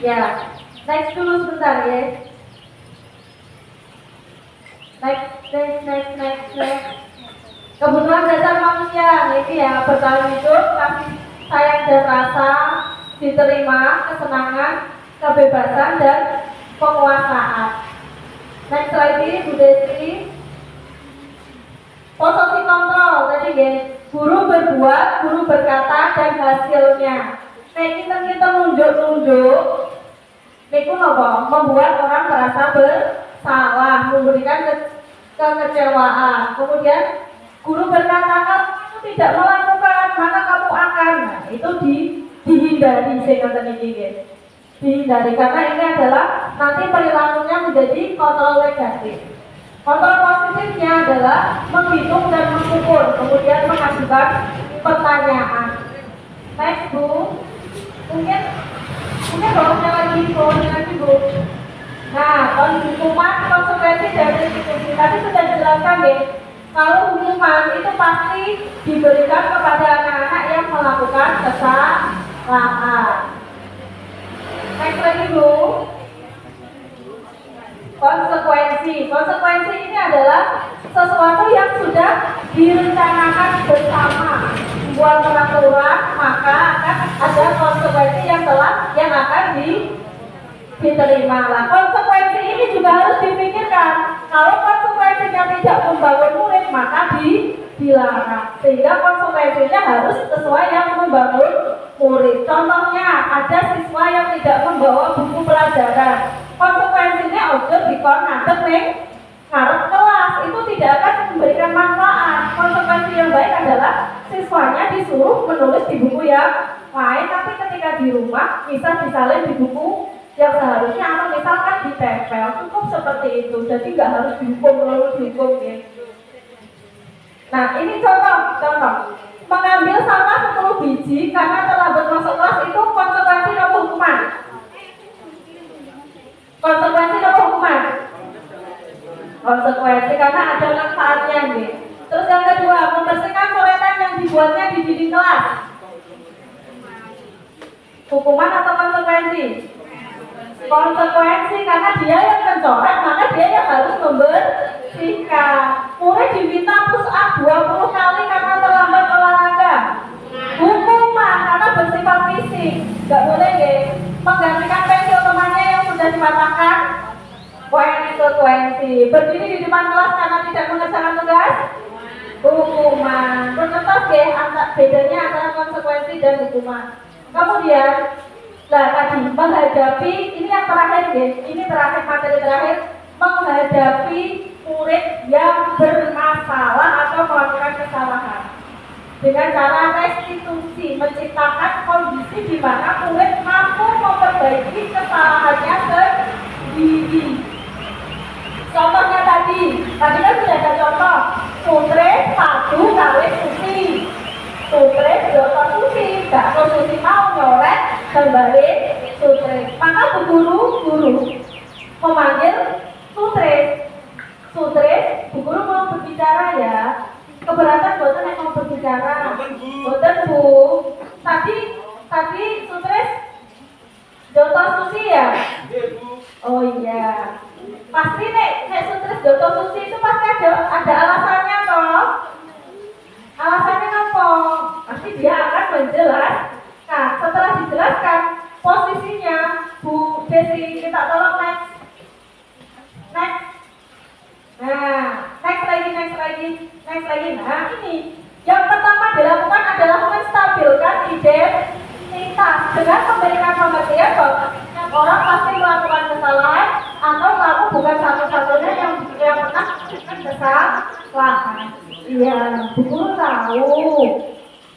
Ya, next dulu sebentar ya. Next. Kebutuhan dasar manusia ini ya, bertahan hidup, kasih sayang dan rasa, diterima, kesenangan, kebebasan dan penguasaan. Next lagi, Bu Desi. Posisi kontrol tadi ya, guru berbuat, guru berkata dan hasilnya. Kita nunjuk, itu membuat orang merasa bersalah, memberikan kekecewaan. Kemudian guru berkata kamu tidak melakukan, maka kamu akan. Nah, itu dihindari, dihindari karena ini adalah nanti perilakunya menjadi kontrol negatif. Kontrol positifnya adalah menghitung dan mengukur, kemudian mengajukan pertanyaan. Next Bu. Mungkin bawahnya lagi Bu. Nah, hukuman konsekuensi dari institusi tadi sudah dijelaskan ya. Kalau hukuman itu pasti diberikan kepada anak-anak yang melakukan kesalahan. Next lagi Bu. Konsekuensi ini adalah sesuatu yang sudah direncanakan bersama. Buat peraturan, maka akan ada konsekuensi yang akan diterima. Nah, konsekuensi ini juga harus dipikirkan. Kalau konsekuensinya tidak membangun murid, maka dilarang. Sehingga konsekuensinya harus sesuai yang membangun murid. Contohnya, ada siswa yang tidak membawa buku pelajaran. Konsekuensinya ojo dikon ngadeg ning ngarep kelas, itu tidak akan memberikan manfaat. Konsekuensi yang baik adalah siswanya disuruh menulis di buku yang lain, tapi ketika di rumah bisa disalin di buku yang seharusnya, atau misalkan ditempel, cukup seperti itu. Jadi nggak harus dihukum ya. Nah, ini contoh mengambil sampah 10 biji karena terlambat masuk kelas, itu konsekuensi atau hukuman? Konsekuensi karena ada manfaatnya nih. Terus yang kedua, membersihkan coretan yang dibuatnya di dinding kelas. Hukuman atau konsekuensi? Konsekuensi karena dia yang mencoret, maka dia yang harus membersihkan. Murid diminta push up 20 kali karena terlambat olahraga. Hukuman karena bersifat fisik. Gak boleh ya. Menggantikan pensil temannya yang sudah dipatahkan. Konsekuensi. Berdiri di depan kelas karena tidak mengerjakan tugas. Hukuman. Contoh ya, bedanya antara konsekuensi dan hukuman. Kemudian, tadi menghadapi, ini yang terakhir ya, ini materi terakhir, menghadapi murid yang bermasalah atau melakukan kesalahan dengan cara restitusi, menciptakan kondisi di mana murid mampu memperbaiki kesalahannya sendiri. Contohnya tadi kan sudah ada contoh. Sutre padu kawin susi. Sutre dokter susi, gak mau susi mau nyoret kembali sutre. Maka bu guru memanggil sutre. Sutre, bu guru mau berbicara ya. Keberatan boten yang mau berbicara. Boten bu. Tadi sutre dokter susi ya. Oh iya. Pasti nek sutres dokter susi itu pasti ada alasannya toh. Alasannya apa? Pasti dia akan menjelaskan. Nah, setelah dijelaskan posisinya, Bu Desi kita tolong next. Nah, next lagi. Nah, ini yang pertama dilakukan adalah menstabilkan identitas dengan memberikan pengertian bahwa orang pasti melakukan kesalahan atau kamu bukan satu-satunya yang pernah melakukan kesalahan. Iya, Bu Guru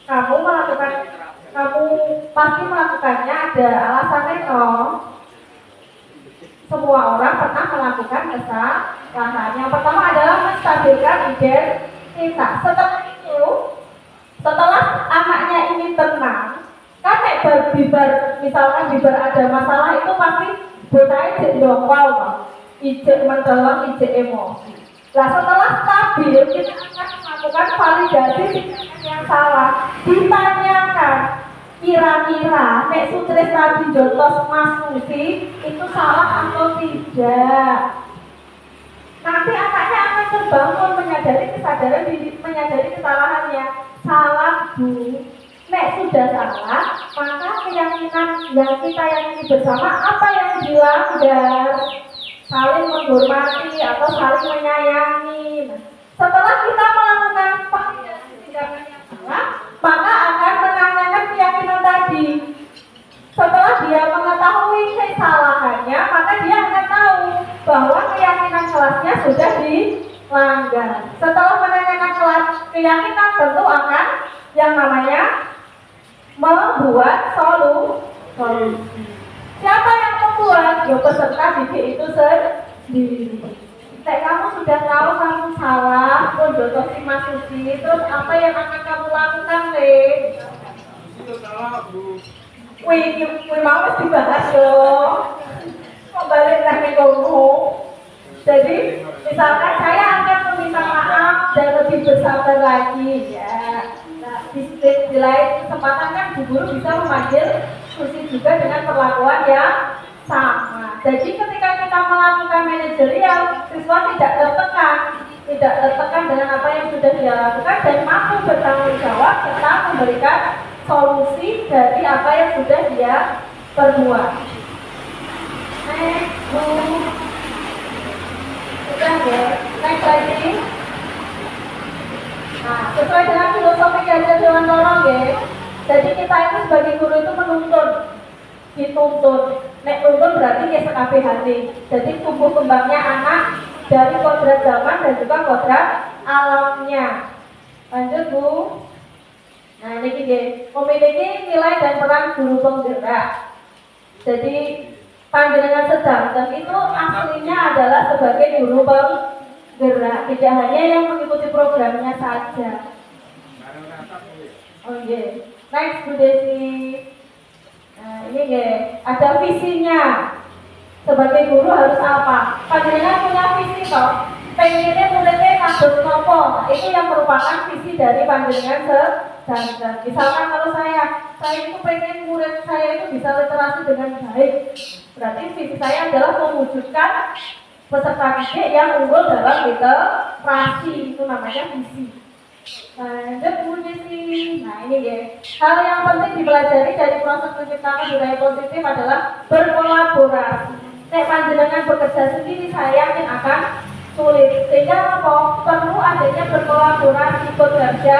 tahu kamu pasti melakukannya ada alasannya toh. Semua orang pernah melakukan kesalahan. Yang pertama adalah menstabilkan identitas. Setelah anaknya ini tenang, kan misalkan bibar ada masalah itu pasti bocahnya ijek dongkol, ijek menteleng, ijek emosi. Nah setelah stabil kita akan melakukan validasi yang salah. Ditanyakan kira-kira nek Sutres Nabi Jotos Mas Susi itu salah atau tidak. Nanti anaknya akan terbangun menyadari kesalahannya. Salah bu. Nek sudah salah, maka keyakinan yang kita yakini bersama apa yang dilanggar, saling menghormati atau saling menyayangi. Setelah kita melakukan tindakan yang salah, maka akan menanyakan keyakinan tadi. Setelah dia mengetahui kesalahannya, maka dia akan tahu bahwa keyakinan kelasnya sudah dilanggar. Setelah menanyakan keyakinan, tentu akan yang namanya membuat solusi. Siapa yang membuat? Ya peserta didik itu sendiri. Kamu sudah tahu kamu salah, Jotos Mas Susi, terus apa yang akan kamu lakukan, Le? Itu salah, Bu. Wih mau dibahas loh. Kok balik lagi kamu? Jadi, misalkan saya akan meminta maaf dan lebih bersabar lagi, ya. Di lain kesempatan kan Bu Guru bisa memanggil Susi juga dengan perlakuan yang sama. Jadi ketika kita melakukan manajerial, siswa tidak tertekan dengan apa yang sudah dia lakukan dan mampu bertanggung jawab serta memberikan solusi dari apa yang sudah dia perbuat. Sudah ya, next lagi. Nah, sesuai dengan filosofi Ki Dewan Lorong ya. Jadi kita itu sebagai guru itu dituntun. Nek tuntun berarti ya sekabehane. Jadi tumbuh kembangnya anak dari kodrat zaman dan juga kodrat alamnya. Lanjut Bu. Nah ini dia, memiliki nilai dan peran guru penggerak. Jadi panjenengan sedangkan itu aslinya adalah sebagai guru penggerak, tidak hanya yang mengikuti programnya saja. Oh iya, next Bu Desi. Nah ini ya, ada visinya. Sebagai guru harus apa? Panjenengan punya visi toh. Pengennya muridnya kados nopo. Itu yang merupakan visi dari panjenengan sedangkan. Misalkan kalau saya itu pengen murid saya itu bisa literasi dengan baik. Berarti visi saya adalah mewujudkan peserta didik yang unggul dalam literasi. Itu namanya visi. Nah ini ya. Hal yang penting dipelajari dari proses penciptaan budaya positif adalah berkolaborasi. Nek panjenengan bekerja sendiri, saya yakin akan sulit. Sehingga apa? Perlu adanya berkolaborasi, bekerja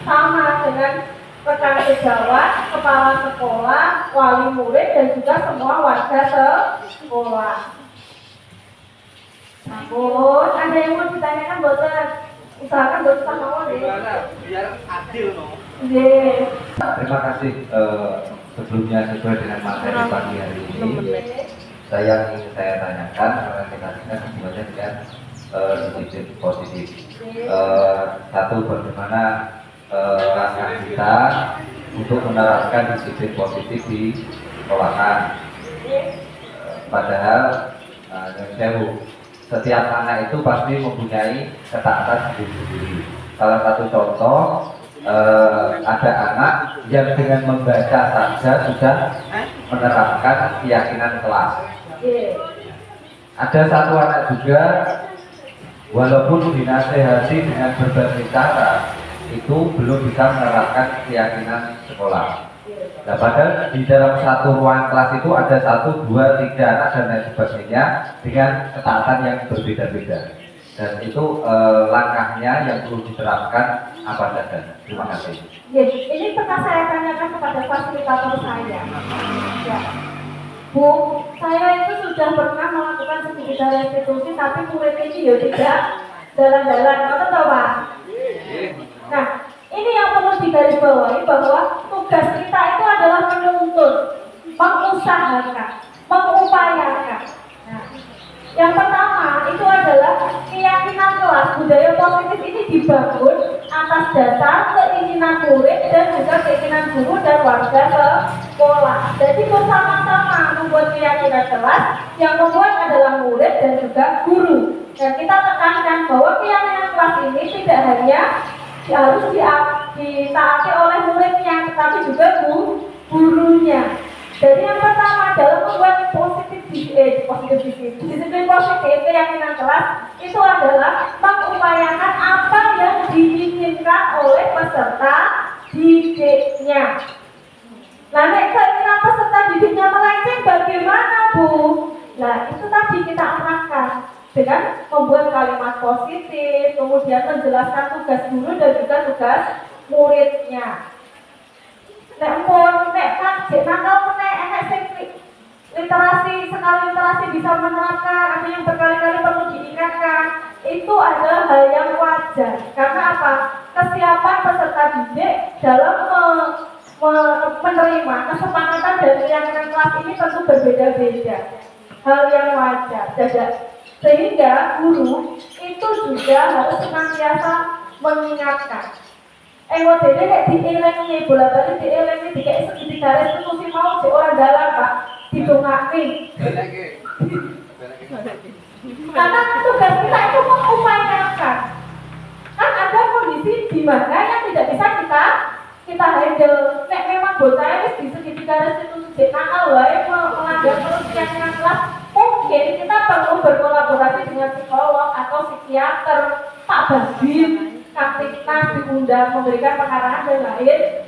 sama dengan rekan sejawat, kepala sekolah, wali murid dan juga semua warga sekolah. Namun, ada yang mau ditanyakan boten? Usahakan boten sama deh. Biar adil no. Terima kasih sebelumnya sesuai dengan materi pagi hari ini. yang ingin saya tanyakan karena kita kan hubungannya dengan disiplin positif. Satu, bagaimana langkah kita untuk menerapkan disiplin positif di sekolahan. Padahal setiap anak itu pasti mempunyai ketaatan sendiri-sendiri. Salah satu contoh, ada anak yang dengan membaca saja sudah menerapkan keyakinan kelas. Ada satu anak juga, walaupun dinasehati dengan berbagai cara, itu belum bisa menerapkan keyakinan sekolah. Nah, padahal di dalam satu ruang kelas itu ada 1, 2, 3 anak dan lain sebagainya dengan ketaatan yang berbeda-beda. Dan itu langkahnya yang perlu diterapkan apa saja. Terima kasih. Yes, ini pernah saya tanyakan kepada fasilitator saya. Ya. Bu, saya itu sudah pernah melakukan sedikit restitusi, tapi murid ini ya tidak jalan-jalan, betul Pak? Nah, ini yang perlu digarisbawahi bahwa tugas kita itu adalah menuntut, mengusahakan, mengupayakan. Nah, yang pertama itu adalah keyakinan kelas. Budaya positif ini dibangun atas dasar keinginan murid dan juga keinginan guru dan warga sekolah. Jadi bersama-sama membuat keyakinan kelas, yang membuat adalah murid dan juga guru. Dan kita tekankan bahwa keyakinan kelas ini tidak hanya harus ditaati oleh muridnya, tetapi juga gurunya. Jadi yang pertama dalam membuat disiplin positif keyakinan kelas itu adalah mengupayakan apa yang diinginkan oleh peserta didiknya. Nanti keinginan peserta didiknya melenceng bagaimana Bu? Nah itu tadi kita arahkan dengan membuat kalimat positif, kemudian menjelaskan tugas guru dan juga tugas muridnya. Nek nakal literasi, sekali literasi bisa menerapkan, ada yang berkali-kali perlu diingatkan. Itu adalah hal yang wajar. Karena apa? Kesiapan peserta didik dalam menerima kesepakatan dan keyakinan kelas ini tentu berbeda-beda. Hal yang wajar. Sehingga guru itu juga harus senantiasa mengingatkan. Modele nek dielengi bola-bali dielengi dikek segitiga restitusi mau di orang dalam Pak didongake. Karena tugas kita itu mengupayakan. Kan ada kondisi di mana yang tidak bisa kita handle. Nek memang bocah wis di segitiga restitusi nakal wae melanggar terus keyakinan kelas, mungkin kita perlu berkolaborasi dengan psikolog atau psikiater, Pak Badin, Kapitnas diundang memberikan pengarahan dan lain.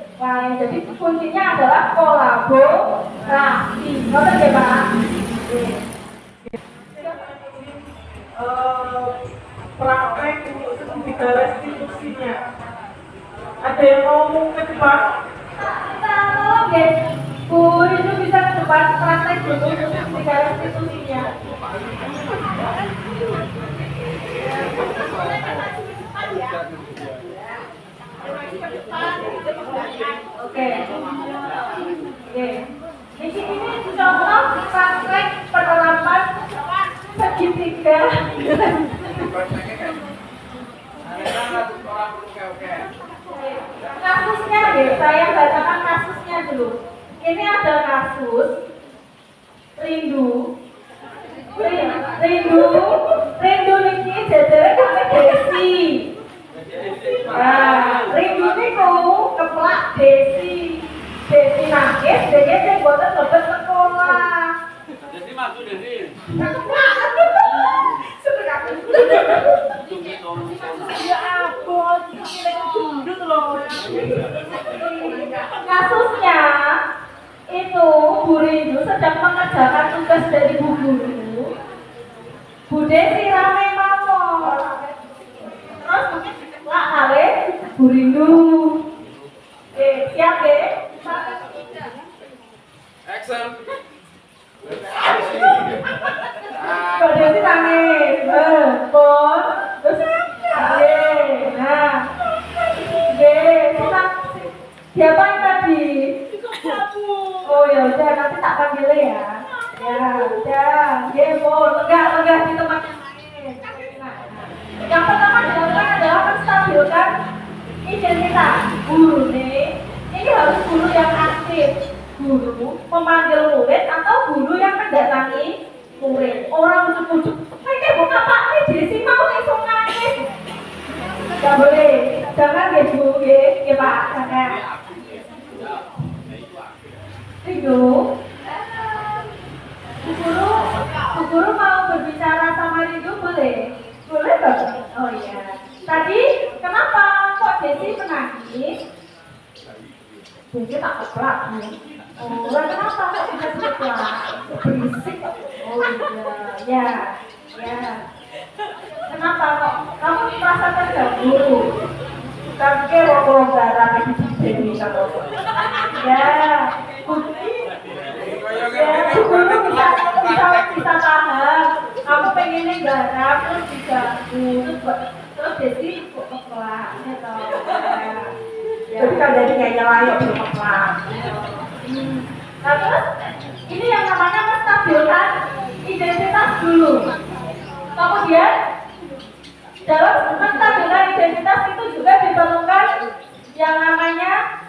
Jadi kuncinya adalah kolaborasi. Betul ya Pak? Praktek untuk segitiga restitusinya. Ada yang mau mungkin Pak? Kita tolong ya Bu, itu bisa ke depan praktek untuk segitiga restitusinya. Oke. Di sini contoh praktek penerapan segitiga. Kasusnya deh, saya bacakan kasusnya dulu. Ini ada kasus Rindu niki jajare kami Desi. Nah, Rindu niku keplak Desi nangis, dia sing boten lebet sekolah. Jadi masuk Desi. Ya ampun, ini gendut loh. Kasusnya itu Bu Rindu sedang mengerjakan tugas dari Bu Guru. Bu Desi rame mawon. Terus lah kali Bu Rindu. Siap deh. Action. Bu Desi nangis. Pon. Terus nah. Siapa yang tadi? Oh ya udah nanti tak panggil ya. Ya, pun, enggak di tempat yang lain. Nah, yang pertama dilakukan adalah menstabilkan identitas guru nih. Ini harus guru yang aktif, guru memanggil murid atau guru yang mendatangi murid. Orang ujuk-ujuk, ini bukan Pak, ini Desi mau langsung nangis. Gak boleh, jangan ya Bu, ya Pak, jangan. Rindu, Bu Guru mau berbicara sama Rindu boleh? Boleh Bapak? Oh iya. Tadi kenapa kok Desi menangis? Desi tak keplak. Oh, kenapa kok bisa keplak? Berisik. Oh iya, ya. Kenapa kok? Kamu merasa terganggu? Kakek rokok darah di sini kalau ya, guru bisa paham. Kamu pengennya garap terus diganggu terus jadi keplak gitu. Jadi kan jadi nyalain keplak. Nah terus ini yang namanya menstabilkan identitas dulu. Kemudian dalam menstabilkan identitas itu juga diperlukan yang namanya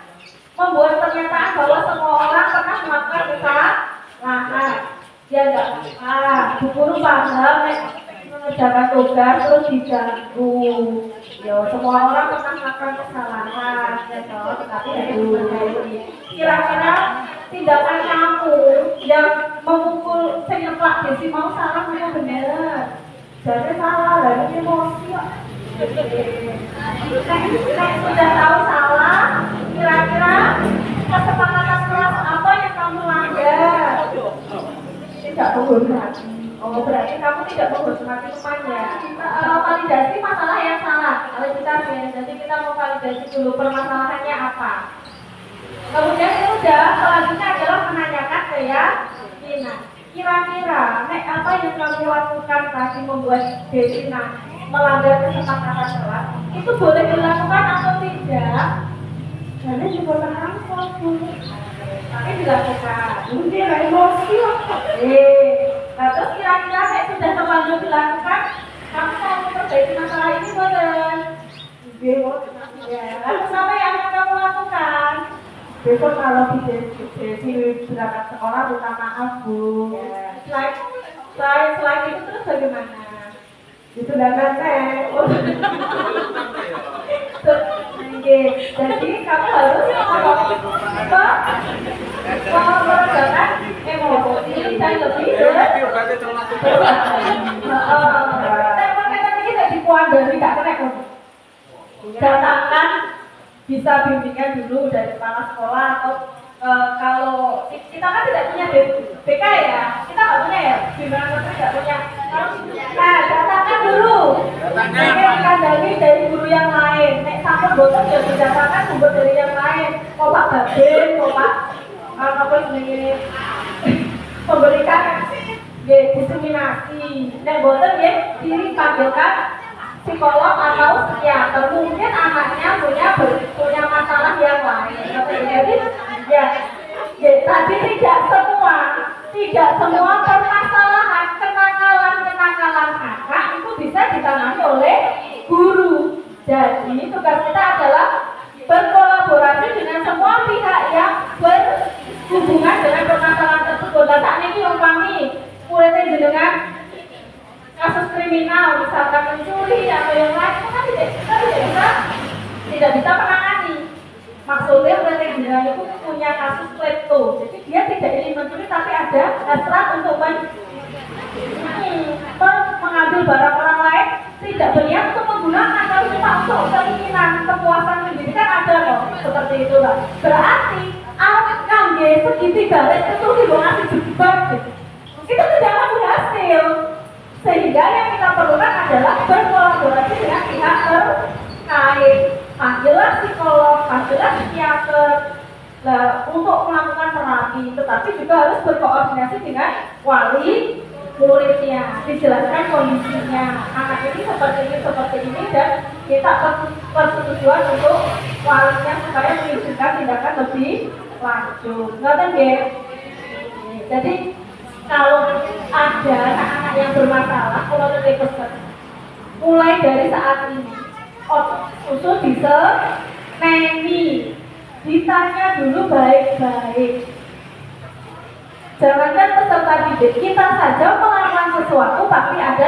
membuat pernyataan bahwa semua orang pernah melakukan kesalahan. Ya enggak Bu Guru paham mengerjakan tugas terus diganggu. Ya semua orang pernah melakukan kesalahan, ya toh, tapi diperbaiki. Kira-kira tindakan kamu yang memukul senyeplak Desi mau salah atau benar? Jadi salah, dari emosi kok. Sudah tahu salah, kira-kira kesepakatan kelas apa yang kamu langgar? Tidak menghormati. Oh, berarti kamu tidak menghormati temannya. Validasi masalah yang salah. Validasi, jadi kita mau validasi dulu permasalahannya apa. Kemudian selanjutnya adalah menanyakan keyakinan. Kira-kira, apa yang kamu lakukan tadi membuat Desi melanggar kesepakatan kelas, itu boleh dilakukan atau tidak? Karena juga merangkul dulu. Tapi dilakukan. Mungkin emosi loh. Terus kira-kira sudah terlanjur dilakukan, kamu mau memperbaiki masalah ini boleh? Ya. Lalu apa yang akan kamu lakukan? Besok kalau Desi berangkat sekolah minta maaf Bu. Ya. Selain itu terus bagaimana? Itu dangan jadi kamu harus meredakan emosi dan lebih ini tidak dikuandari, tidak kena. Datangkan bisa bimbingan dulu dari kepala sekolah atau kalau kita kan tidak punya BK ya, kita nggak punya ya, bimbingan menteri nggak punya. Datangkan dulu. Dikandani dari guru yang lain. Nek sampai botol ya didatangkan sumber dari yang lain. Mau Pak Babin, mau Pak apa ini memberikan diseminasi. Nek botol ya dipanggilkan psikolog atau psikiater. Mungkin anaknya punya masalah yang lain. Jadi ya tadi tidak semua permasalahan kenakalan anak itu bisa ditangani oleh guru. Jadi tugas kita adalah berkolaborasi dengan semua pihak yang berhubungan dengan permasalahan tersebut. Dan saat ini umpami muridnya dengan kasus kriminal, misalkan mencuri atau yang lain, kan tidak bisa menangani. Maksudnya muridnya dengan itu punya kasus klepto, jadi dia tidak ingin mencuri tapi ada hasrat untuk mengambil barang orang lain, tidak berniat untuk menggunakan, tapi cuma untuk keinginan kepuasan pendidikan ada kok seperti itu lah. Berarti kangge segitiga itu ngasih jebak gitu. Itu tidak akan berhasil. Sehingga yang kita perlukan adalah berkolaborasi dengan pihak terkait. Panggillah psikolog, panggillah psikiater untuk melakukan terapi, tetapi juga harus berkoordinasi dengan wali muridnya, dijelaskan kondisinya, anak ini seperti ini dan kita persetujuan untuk walinya supaya mengizinkan tindakan lebih lanjut. Ngerti nggih? Jadi Kalau ada anak-anak yang bermasalah, kalau dari pesan, mulai dari saat ini, usul diseneni, ditanya dulu baik-baik. Jangankan peserta didik, kita saja melakukan sesuatu pasti ada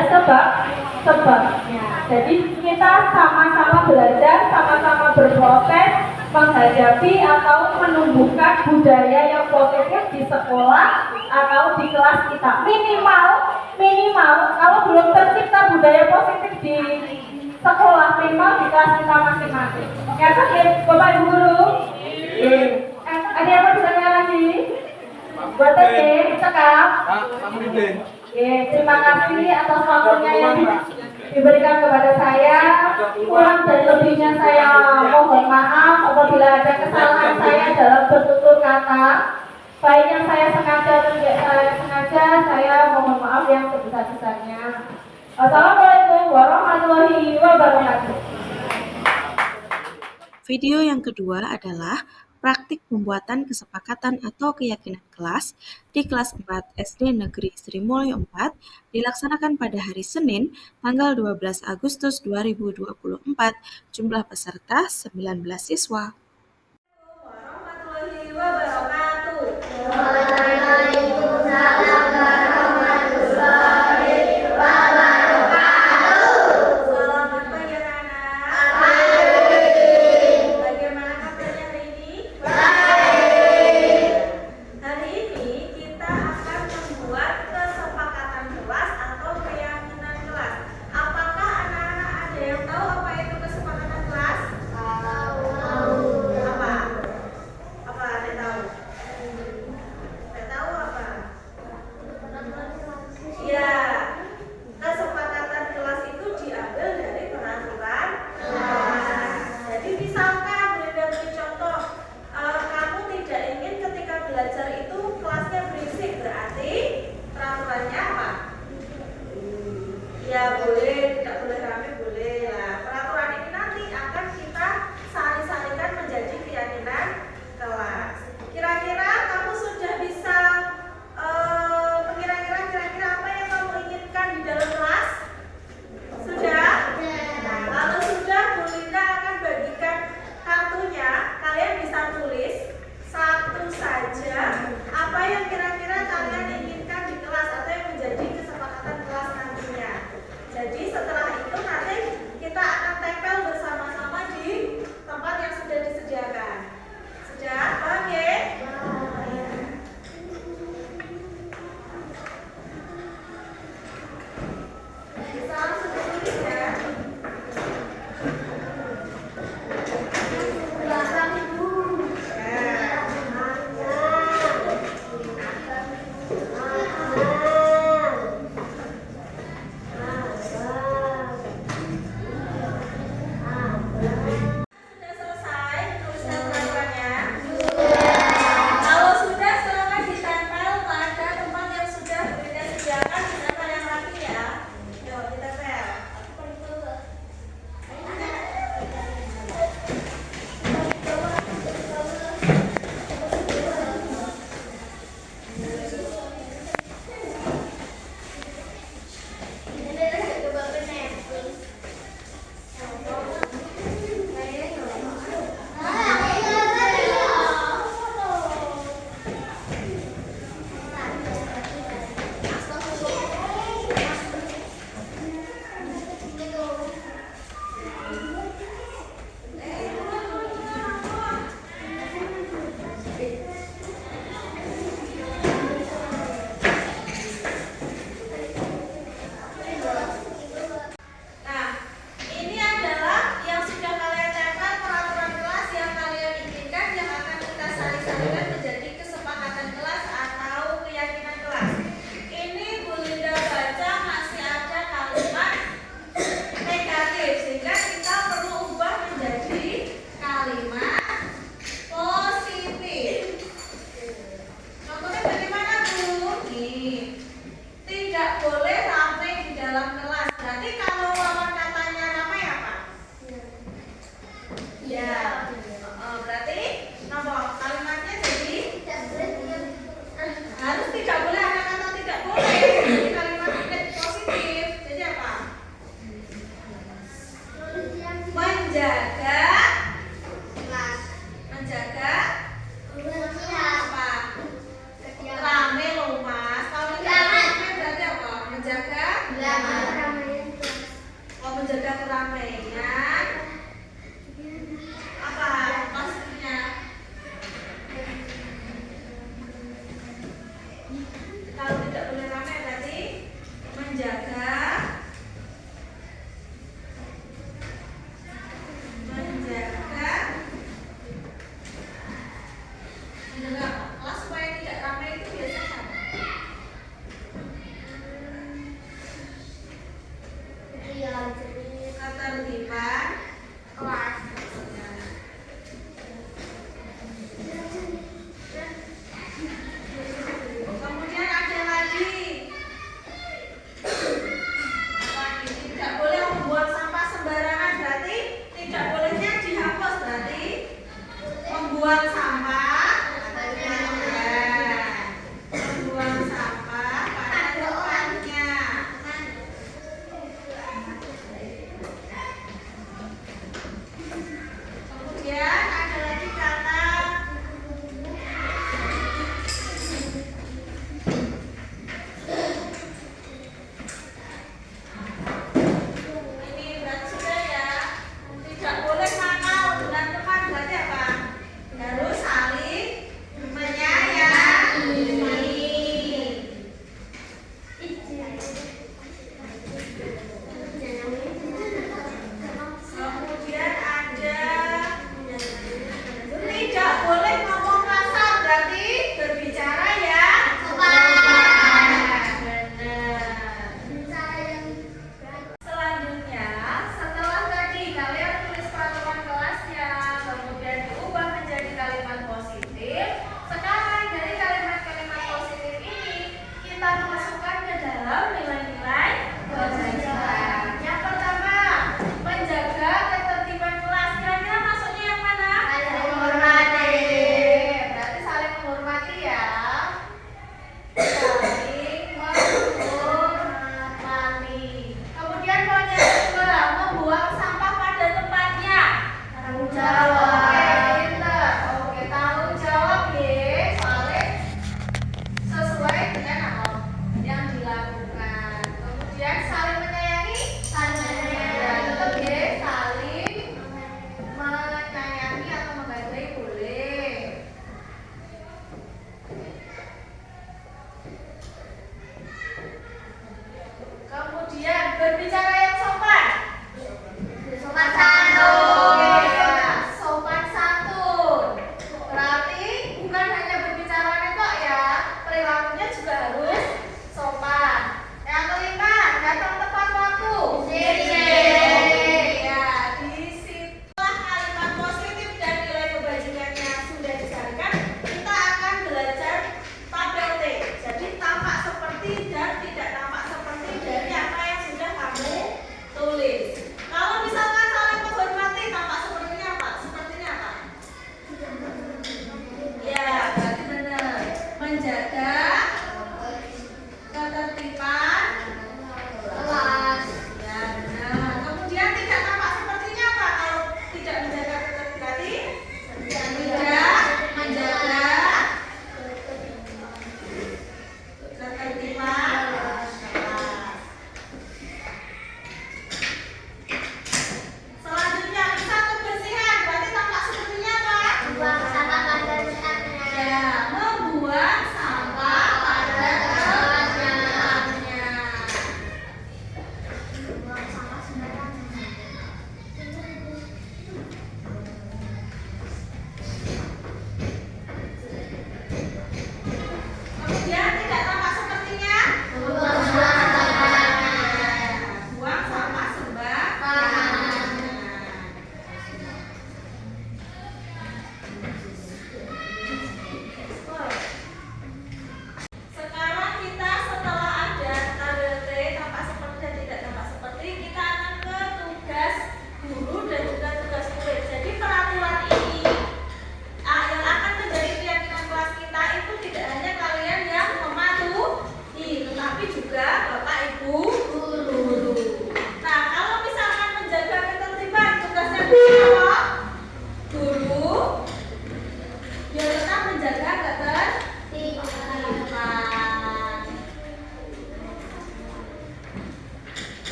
sebabnya. Jadi kita sama-sama belajar, sama-sama berproses menghadapi atau menumbuhkan budaya yang positif di sekolah atau di kelas kita. Minimal kalau belum tercipta budaya positif di sekolah, minimal di kelas kita masing-masing. Ya kan, Bapak Ibu Guru? Ada yang mau bertanya lagi? Buat cekap. Terima kasih atas waktunya yang diberikan kepada saya. Kurang dan lebihnya saya mohon maaf apabila ada kesalahan saya dalam bertutur kata. Baik yang saya sengaja atau tidak saya sengaja, saya mohon maaf yang sebesar-besarnya. Assalamualaikum warahmatullahi wabarakatuh. Video yang kedua adalah praktik pembuatan kesepakatan atau keyakinan kelas di kelas 4 SD Negeri Sri Mulyo 4 dilaksanakan pada hari Senin, tanggal 12 Agustus 2024, jumlah peserta 19 siswa. Warahmatullahi wabarakatuh. Selamat pagi anak-anak. Bagaimana kabarnya hari ini? Hari ini kita akan membuat kesepakatan kelas atau keyakinan kelas. Apakah anak-anak ada yang tahu apa itu kesepakatan kelas? Tahu. menjaga kelas supaya tidak ramai itu biasanya apa? Iya, jadi ketertiban kelas. Kemudian ada lagi tidak boleh membuang sampah sembarangan, berarti tidak bolehnya dihapus, berarti membuang sampah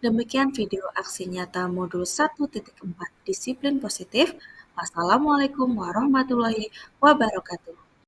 Demikian video aksi nyata modul 1.4 disiplin positif. Wassalamualaikum warahmatullahi wabarakatuh.